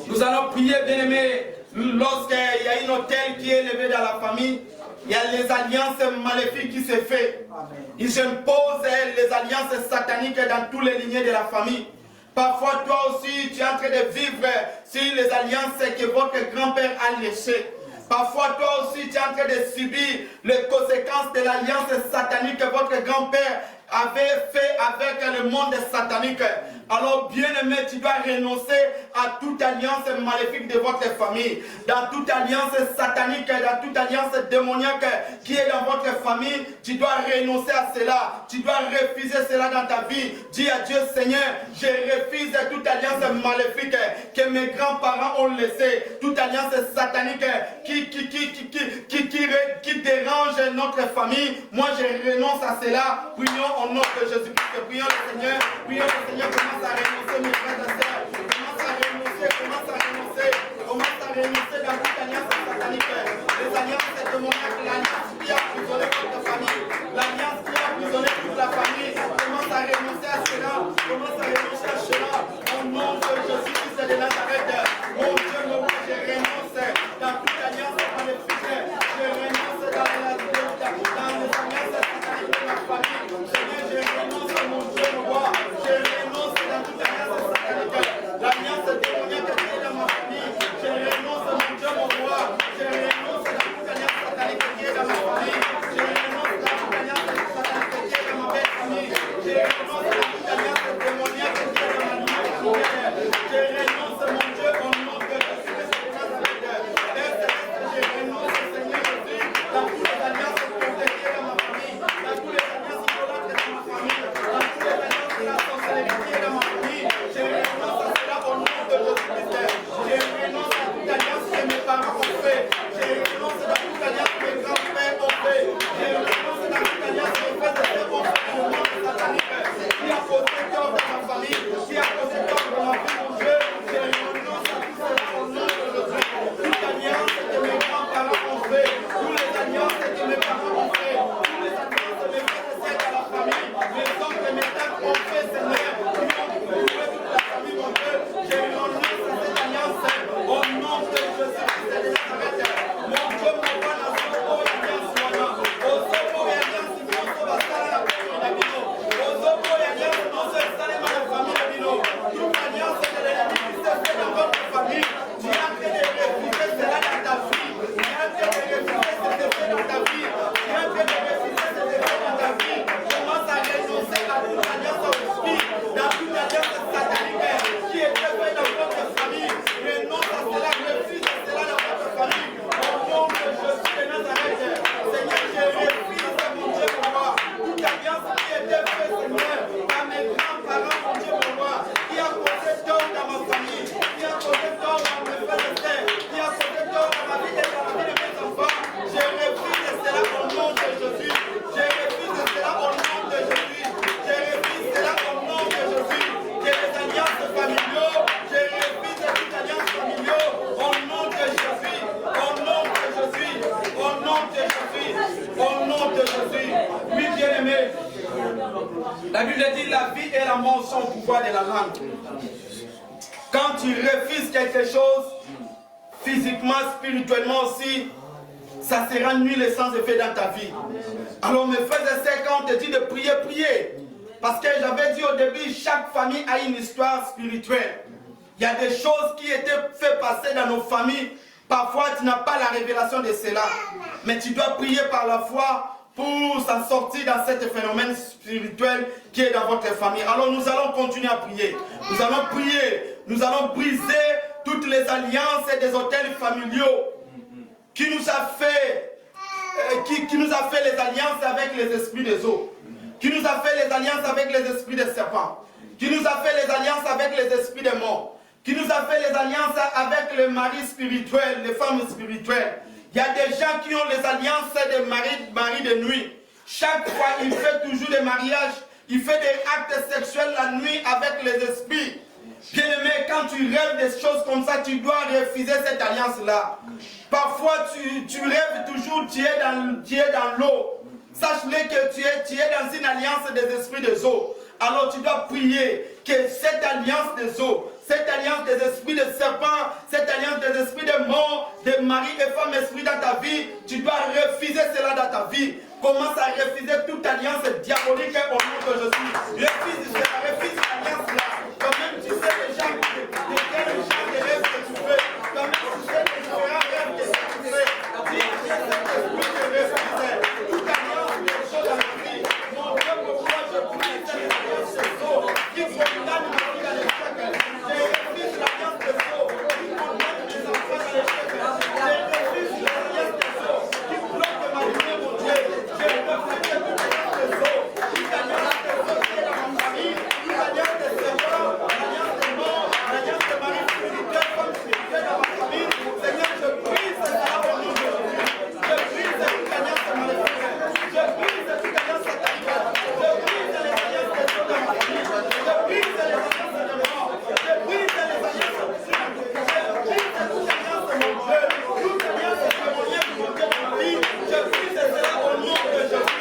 Speaker 2: Nous allons prier, bien-aimés. lorsqu'il y a une hôtel qui est élevé dans la famille, il y a les alliances maléfiques qui se font. Ils imposent les alliances sataniques dans toutes les lignées de la famille. Parfois, toi aussi, tu es en train de vivre sur les alliances que votre grand-père a laissées. Parfois, toi aussi, tu es en train de subir les conséquences de l'alliance satanique que votre grand-père avait fait avec le monde satanique. Alors, bien-aimé, tu dois renoncer à toute alliance maléfique de votre famille, dans toute alliance satanique, dans toute alliance démoniaque qui est dans votre famille. Tu dois renoncer à cela. Tu dois refuser cela dans ta vie. Dis à Dieu, Seigneur, je refuse toute alliance maléfique que mes grands-parents ont laissée, toute alliance satanique qui dérange notre famille. Moi, je renonce à cela. Prions au nom de Jésus-Christ. Prions le Seigneur. Prions le Seigneur. Commence à renoncer, mes frères et sœurs. Commence à renoncer. Commence à renoncer. Commence à renoncer dans toute alliance satanique. Les alliances démoniaques, l'alliance qui a emprisonné votre famille, l'alliance qui a emprisonné toute la famille. Commence à renoncer à cela. Commence à renoncer à cela. Au nom de Jésus-Christ de Nazareth. Mon Dieu, mon Dieu, je renonce dans toute alliance maléfique. Je renonce dans les alliances sataniques de ma famille. Seigneur, je renonce, mon Dieu, mon roi. Je renonce dans toute alliance satanique. L'alliance démoniaque qui est dans ma famille. Je renonce, mon Dieu, mon roi. Je renonce dans toute alliance satanique qui est dans ma famille. Je renonce dans toute alliance satanique qui est dans ma belle famille. Je renonce dans toute alliance démoniaque qui est dans ma lignée familiale. Je renonce, mon Dieu, au nom de Jésus-Christ de Nazareth. Je renonce, Seigneur Jésus, dans toutes les alliances protégées dans ma famille, dans toutes les alliances idolâtres dans ma famille, dans toutes les alliances de la sorcellerie dans ma famille. Je renonce à cela au nom de Jésus-Christ. Je renonce à toute alliance que mes parents ont fait. Je renonce à toute alliance que mes grands-pères ont fait. Je renonce à toute alliance que mes frères et sœurs ont fait au nom de satanique. Qui a posé tort dans ma famille, qui a posé tort dans ma vie, mon Dieu. Je renonce à tout cela au nom de Jésus. Toute alliance que mes grands-parents ont fait, toutes les alliances que mes parents ont fait, toutes les alliances que mes frères et sœurs dans la famille, mes oncles et mes tantes ont fait, Seigneur, qui ont couvert toute la famille, mon Dieu. Je renonce à cette alliance au nom de Jésus-Christ de Nazareth. Mon Dieu, mon roi, dans ce beau alliance, au beau alliance, non se va à la famille, au beau alliance, non se va à la famille, toute alliance de l'ennemi qui se fait dans votre famille, tu as en train de refuser cela dans ta vie, tu as en train de refuser cet effet dans ta vie, tu as en train de refuser cet effet dans ta vie. Commence à renoncer à toute alliance au esprit, dans toute alliance satanique qui est faite dans votre famille. Renonce à cela, refuse cela dans votre famille. Au nom de Jésus de Nazareth, Seigneur, je refuse, mon Dieu, mon roi, toute alliance qui était faite, Seigneur, par mes grands-parents, mon Dieu, mon roi, qui a causé tort dans ma famille, qui a causé tort dans mes frères et sœurs, qui a causé tort dans ma vie et dans la vie de mes enfants. Je refuse cela au nom de Jésus. Je refuse cela au nom de Jésus. Je refuse cela au nom de Jésus. Que les alliances familiaux, je refuse toute alliance familiale au nom de Jésus. Au nom de Jésus. Au nom de Jésus. Au nom de Jésus. Oui, bien-aimé. La Bible dit la vie et la mort sont au pouvoir de la langue. Quand tu refuses quelque chose, physiquement, spirituellement aussi, ça sera nul et sans effet dans ta vie. Alors mes frères et sœurs, quand on te dit de prier, priez. Parce que j'avais dit au début, chaque famille a une histoire spirituelle. Il y a des choses qui étaient faites passer dans nos familles. Parfois, tu n'as pas la révélation de cela. Mais tu dois prier par la foi pour s'en sortir dans ce phénomène spirituel qui est dans votre famille. Alors nous allons continuer à prier. Nous allons prier. Nous allons briser toutes les alliances et des hôtels familiaux qui nous a fait les alliances avec les esprits des eaux, qui nous a fait les alliances avec les esprits des serpents, qui nous a fait les alliances avec les esprits des morts, qui nous a fait les alliances avec les maris spirituels, les femmes spirituelles. Il y a des gens qui ont les alliances des maris de nuit. Chaque fois, il fait toujours des mariages, il fait des actes sexuels la nuit avec les esprits. Bien-aimé, quand tu rêves des choses comme ça, tu dois refuser cette alliance-là. Parfois, tu rêves toujours, tu es dans l'eau. Sache-le que tu es dans une alliance des esprits des eaux. Alors tu dois prier que cette alliance des eaux, cette alliance des esprits de serpents, cette alliance des esprits de mort, de mari et femme esprit dans ta vie, tu dois refuser cela dans ta vie. Commence à refuser toute alliance diabolique au nom de Jésus. Refuse l'alliance-là. Toi-même, tu sais déjà de quel genre de rêve que tu fais. Toi-même, tu sais les différents rêves que tu fais. Dis, je sais que je peux te refuser. Toute alliance des choses dans la vie. Mon Dieu, pourquoi je prie cette alliance de faux qui condamne ma vie à l'échec. Je refuse l'alliance de faux qui condamne mes enfants à l'échec. Je refuse l'alliance de faux qui bloque ma vie, mon Dieu. Je refuse toute alliance de faux qui alliance de faux qui est dans ma famille, qui alliance de serpents, l'alliance de mort, l'alliance de mari spirituel, comme spirituel dans ma famille. Seigneur, je prie cela au nom de Jésus. Je prie toute alliance de maléfique. Je prie toute alliance satanique. Je prie les alliances de faux dans ma famille. Je prie les alliances de mort. Je prie les alliances obscures. Je prie toute alliance de mon Dieu. Toute alliance démoniaque de mon Dieu dans ma vie. Je prie cela au nom de Jésus.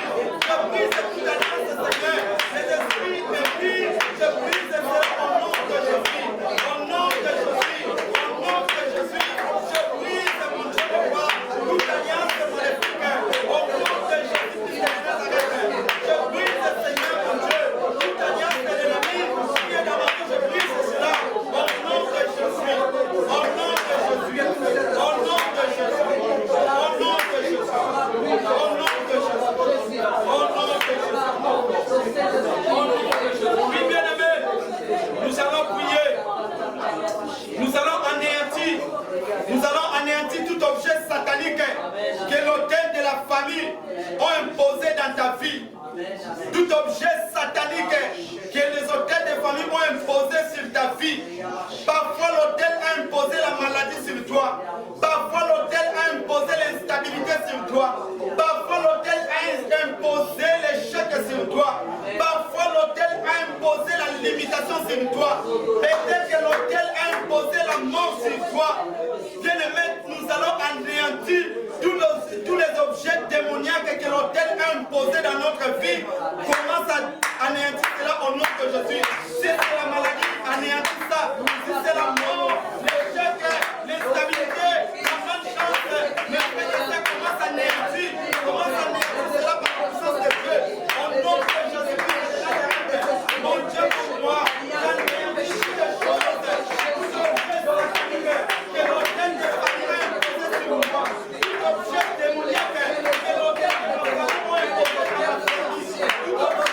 Speaker 2: Je prie toute alliance, Seigneur. Les esprits me prient. Je prie cela au nom de Jésus. Au nom de Jésus. Au nom de Jésus. Je prie, mon Dieu de roi, toute alliance maléfique. Au nom de Jésus Christ de Nazareth. Je prie, Seigneur, mon Dieu, toute alliance de l'ennemi qui est dans ma vie. Je prie cela. Au nom de Jésus. Au nom de Jésus. Au nom de Jésus. Au nom de Jésus. Au nom de Jésus. Au nom de Jésus. Au nom de Jésus. Oui, bien-aimés, nous allons prier. Nous allons anéantir tout objet satanique que l'autel de la famille ont imposé dans ta vie. Tout objet satanique que les autels de famille ont imposé sur ta vie. Parfois l'autel a imposé la maladie sur toi. Parfois l'autel a imposé l'instabilité sur toi. Parfois l'autel a imposé l'échec sur toi. Parfois l'autel a imposé la limitation sur toi. Peut-être que l'autel a imposé la mort sur toi. Bien-aimé, nous allons anéantir tous les objets démoniaques que l'autel a imposés dans notre vie. Commence à anéantir cela au nom de Jésus. Si c'est la maladie, anéantis ça. Si c'est la mort, l'échec, l'instabilité, la malchance, le fait que ça commence à anéantir. Commence à anéantir cela par la puissance de Dieu. Au nom de Jésus Christ de Nazareth. Mon Dieu, pour moi, j'anéantis toutes les choses. Que l'autel de famille a imposé sur moi. Tout objet démoniaque que l'autel de ma famille a imposé sur moi.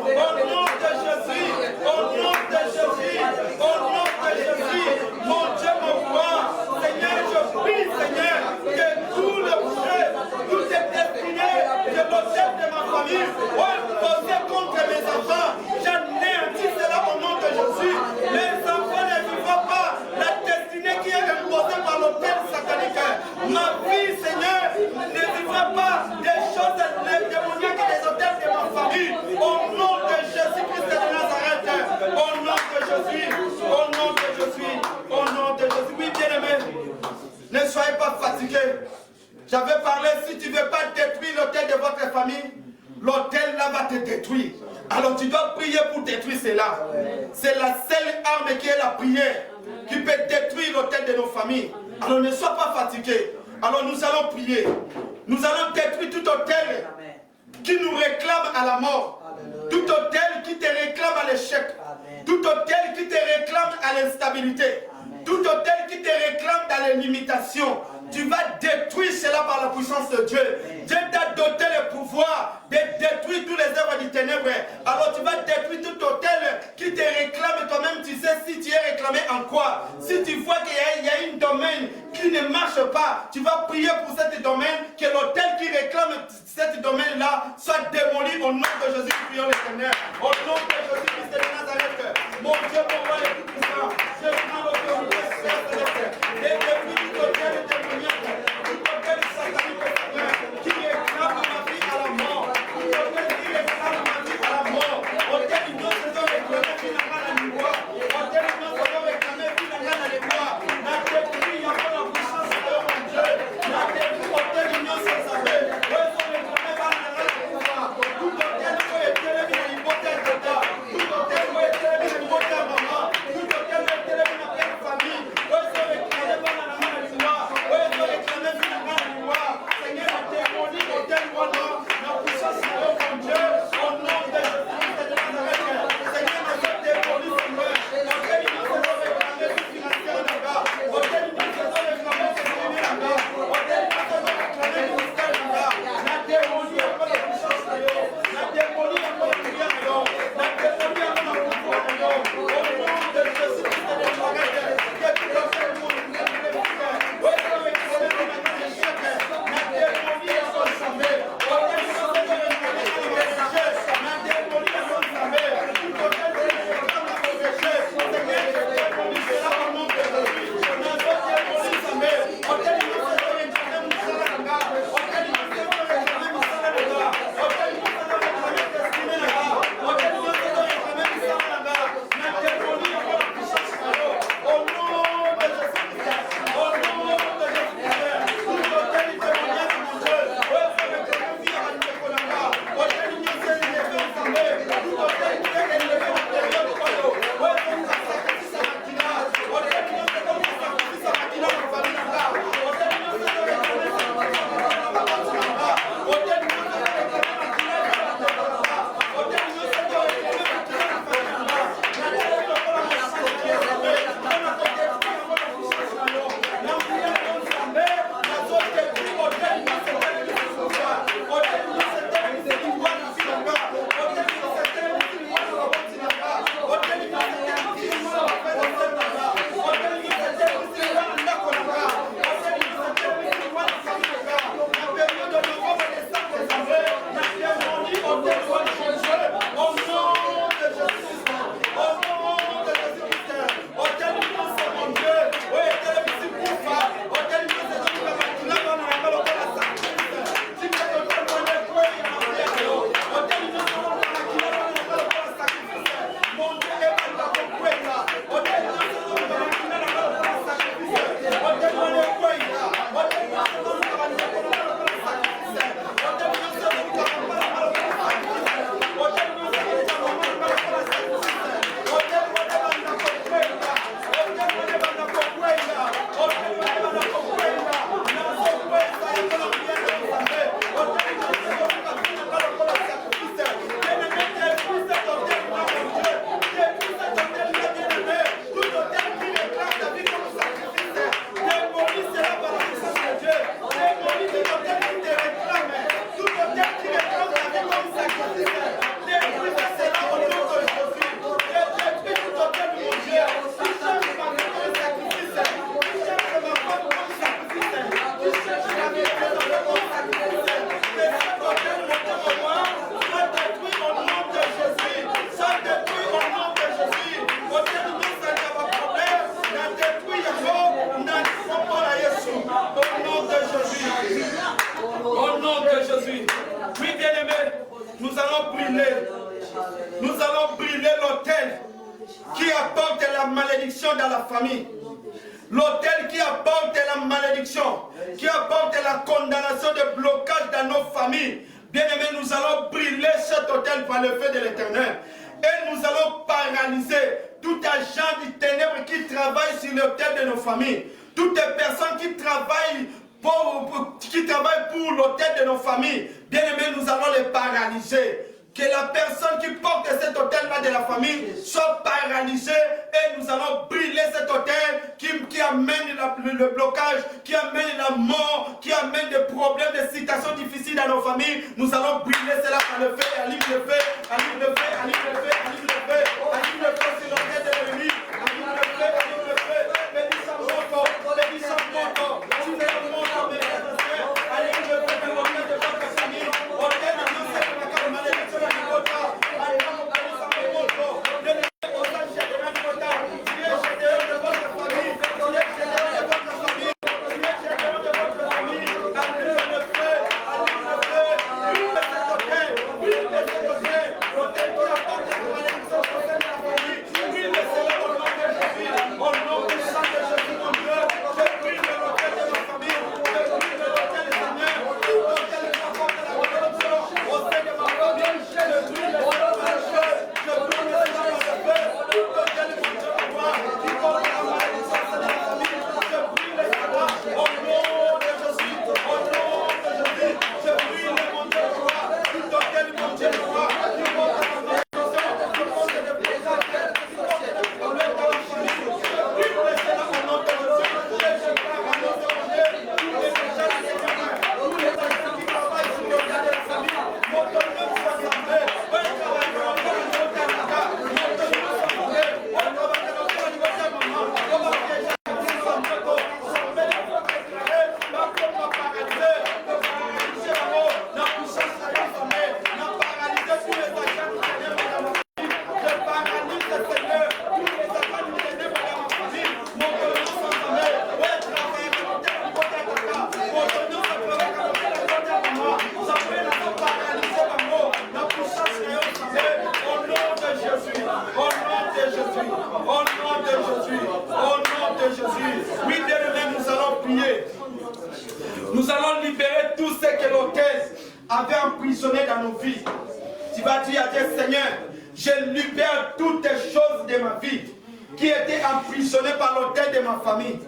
Speaker 2: nom de Jésus, au nom de Jésus, au nom de Jésus, mon Dieu, mon roi, Seigneur, je prie, Seigneur, que tout le projet, tout est destiné, que l'autel de ma famille, posé contre mes enfants, j'anéantis cela au nom de Jésus. Les enfants ne vivront pas la destinée qui est imposée par l'autel satanique. Ma vie, Seigneur, ne vivra pas des choses démoniaques et des hôtels de ma famille. Au nom de Jésus-Christ de Nazareth. Au nom de Jésus. Au nom de Jésus. Au nom de Jésus. Oui, bien-aimés, ne soyez pas fatigués. J'avais parlé, si tu ne veux pas détruire l'hôtel de votre famille, l'hôtel là va te détruire. Alors tu dois prier pour détruire cela. C'est la seule arme qui est la prière, qui peut détruire l'hôtel de nos familles. Alors ne sois pas fatigué. Alors nous allons prier. Nous allons détruire tout hôtel qui nous réclame à la mort. Tout hôtel qui te réclame à l'échec. Tout hôtel qui te réclame à l'instabilité. Tout hôtel qui te réclame dans les limitations. Tu vas détruire cela par la puissance de Dieu. Dieu t'a doté le pouvoir de détruire tous les œuvres du ténèbre. Alors tu vas détruire tout hôtel qui te réclame toi-même. Tu sais si tu es réclamé en quoi. Si tu vois qu'il y a une domaine qui ne marche pas, tu vas prier pour cet domaine, que l'hôtel qui réclame cet domaine-là soit démoli au nom de Jésus. Prions l'Éternel. Au nom de Jésus-Christ de Nazareth. Mon Dieu, mon roi et tout-puissant, je prends l'autorité céleste et depuis tout hôtel démoniaque, tout hôtel satanique, qui réclame ma vie à la mort, tout hôtel qui réclame ma vie à la mort, hôtel qui doit se réclamer qui n'a pas la loi, hôtel qui doit se réclamer qui n'a pas la loi, n'a détruit, il n'y a pas la puissance de mon Dieu, n'a détruit hôtel qui n'a pas sa paix, eux sont réclamés par la pouvoir, tout hôtel qui est télé, il hypothèse de ta, tout hôtel qui est télé, il hypothèse maman, tout hôtel qui est télé, il famille, Nous allons brûler l'autel qui apporte la malédiction dans la famille. L'autel qui apporte la malédiction, qui apporte la condamnation de blocage dans nos familles. Bien-aimés, nous allons brûler cet autel par le feu de l'Éternel. Et nous allons paralyser tout agent du ténèbre qui travaille sur l'autel de nos familles. Toutes les personnes qui travaillent pour l'autel de nos familles. Bien-aimés, nous allons les paralyser. Que la personne qui porte cet autel-là de la famille soit paralysée et nous allons brûler cet autel qui amène le blocage, qui amène la mort, qui amène des problèmes, des situations difficiles dans nos familles. Nous allons brûler cela par le feu, allume le feu, allume le feu, allume le feu, allume le feu, allume le feu sur l'autel de l'ennemi, allume le feu, allume le feu, bénis sa moto, bénis sa moto, tu es le moto, mes frères et sœurs, allume le feu de l'autel de votre famille, autel de Dieu, c'est la malédiction. Nous allons libérer tout ce que l'autel avait emprisonné dans nos vies. Tu vas dire à Dieu, Seigneur, je libère toutes les choses de ma vie qui étaient emprisonnées par l'autel de ma famille.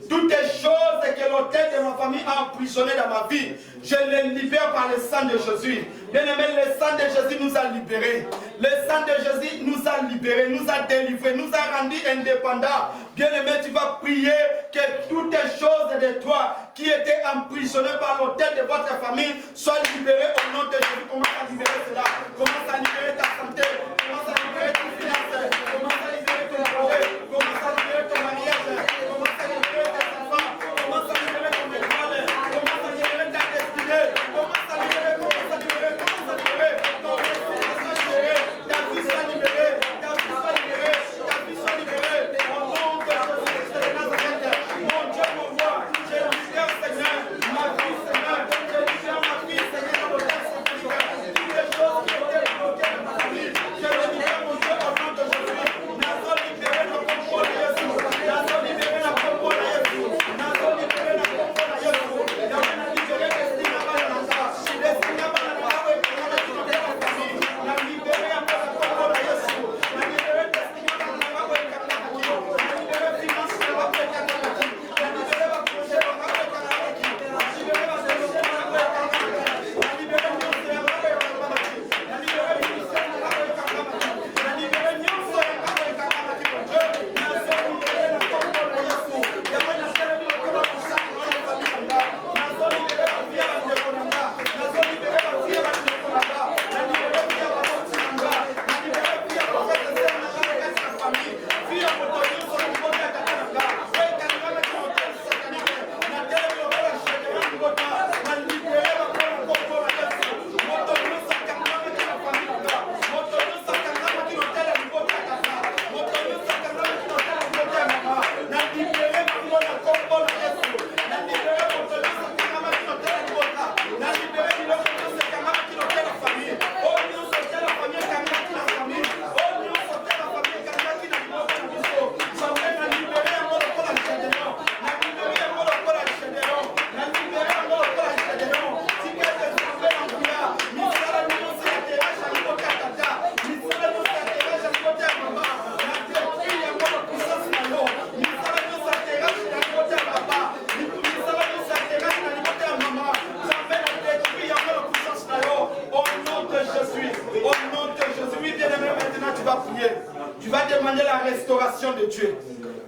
Speaker 2: Toutes les choses que l'autel de ma famille a emprisonnées dans ma vie, je les libère par le sang de Jésus. Bien-aimé, le sang de Jésus nous a libérés. Le sang de Jésus nous a libérés, nous a délivrés, nous a rendus indépendants. Bien-aimé, tu vas prier que toutes les choses de toi qui étaient emprisonnées par l'autel de votre famille soient libérées au nom de Jésus. Commence à libérer cela. Commence à libérer ta santé. Commence à libérer tes finances. Commence à libérer ton projet. Commence à libérer ton mariage. Commence à libérer tes enfants. Commence à libérer ton école. Commence à libérer ta destinée. Commence à libérer, commence à libérer, commence à libérer. Ton destinée soit libérée. Ta vie soit libérée. Ta vie soit libérée. Ta vie soit libérée. Au nom de Jésus de Nazareth. Mon Dieu, mon roi, je libère, Seigneur, ma vie, Seigneur. Je libère ma vie, Seigneur, dans le texte. Toutes les choses qui étaient bloquées dans ma vie, je vas prier. Tu vas demander la restauration de Dieu.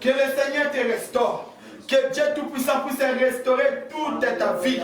Speaker 2: Que le Seigneur te restaure. Que Dieu Tout-Puissant puisse restaurer toute ta vie.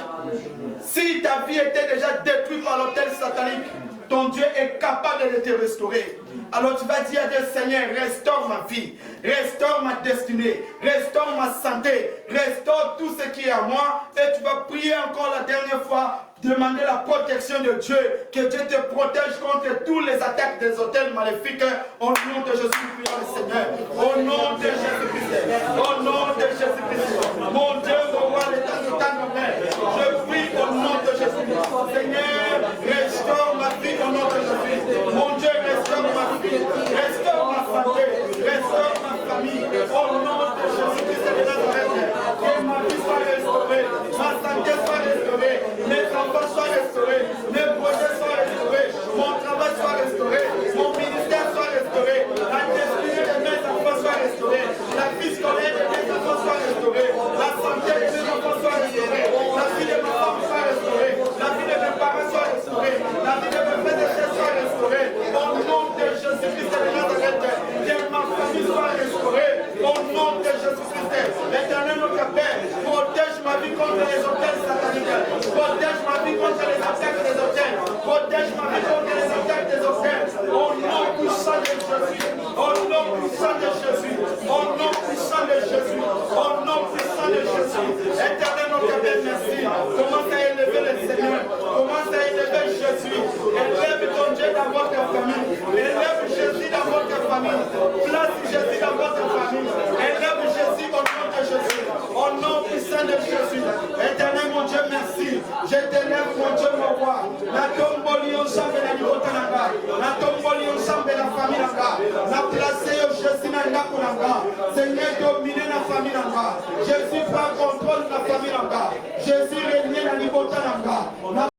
Speaker 2: Si ta vie était déjà détruite par l'autel satanique, ton Dieu est capable de te restaurer. Alors tu vas dire à Dieu, Seigneur, restaure ma vie, restaure ma destinée, restaure ma santé, restaure tout ce qui est à moi. Et tu vas prier encore la dernière fois, demander la protection de Dieu, que Dieu te protège contre tous les attaques des hôtels maléfiques. Au nom de Jésus, prions le Seigneur. Au nom de Jésus-Christ. Au nom de Jésus-Christ. Mon Dieu, mon roi, l'état de ta nommée. Je prie au nom de Jésus-Christ. Seigneur, restaure ma vie au nom de Jésus. Mon Dieu, restaure ma vie. Restaure ma santé. Restaure ma famille. Au nom de Jésus-Christ de Nazareth. Que ma vie soit restaurée. Ma santé soit restaurée. Mes enfants soient restaurés. Mes projets soient restaurés. Mon travail soit restauré. Mon ministère soit restauré. La destinée de mes enfants soit restaurée. La vie scolaire de mes enfants soit restaurée. La santé de mes enfants soit restaurée. La vie de ma femme soit restaurée. La vie de mes parents soit restaurée. La vie de mes frères et sœurs soit restaurée. Au nom de Jésus-Christ de Nazareth, que ma famille soit restaurée. Au nom de Jésus-Christ, l'Éternel notre Père, protège ma vie contre les hôtels sataniques. Protège ma vie contre les attaques des hôtels. Protège ma vie contre les attaques des hôtels. Au nom puissant de Jésus. Au nom puissant de Jésus. Au nom puissant de Jésus. Au nom puissant de Jésus. Éternel notre Père, merci. Commence à élever le Seigneur. Commence à élever Jésus. Élève ton Dieu dans votre famille. Élève Jésus dans votre famille. Place Jésus dans votre famille. Élève Jésus au nom de Jésus. Au nom puissant de Jésus. Éternel mon Dieu, merci. Je t'élève mon Dieu, mon roi. La tomboli ensemble la Nibotananga. La tomboli ensemble la famille Nanga. La placé au Jésus Nanga Kunanga. Seigneur, dominer la famille Nanga. Jésus prend contrôle de la famille Nanga. Jésus régné la Nibotananga.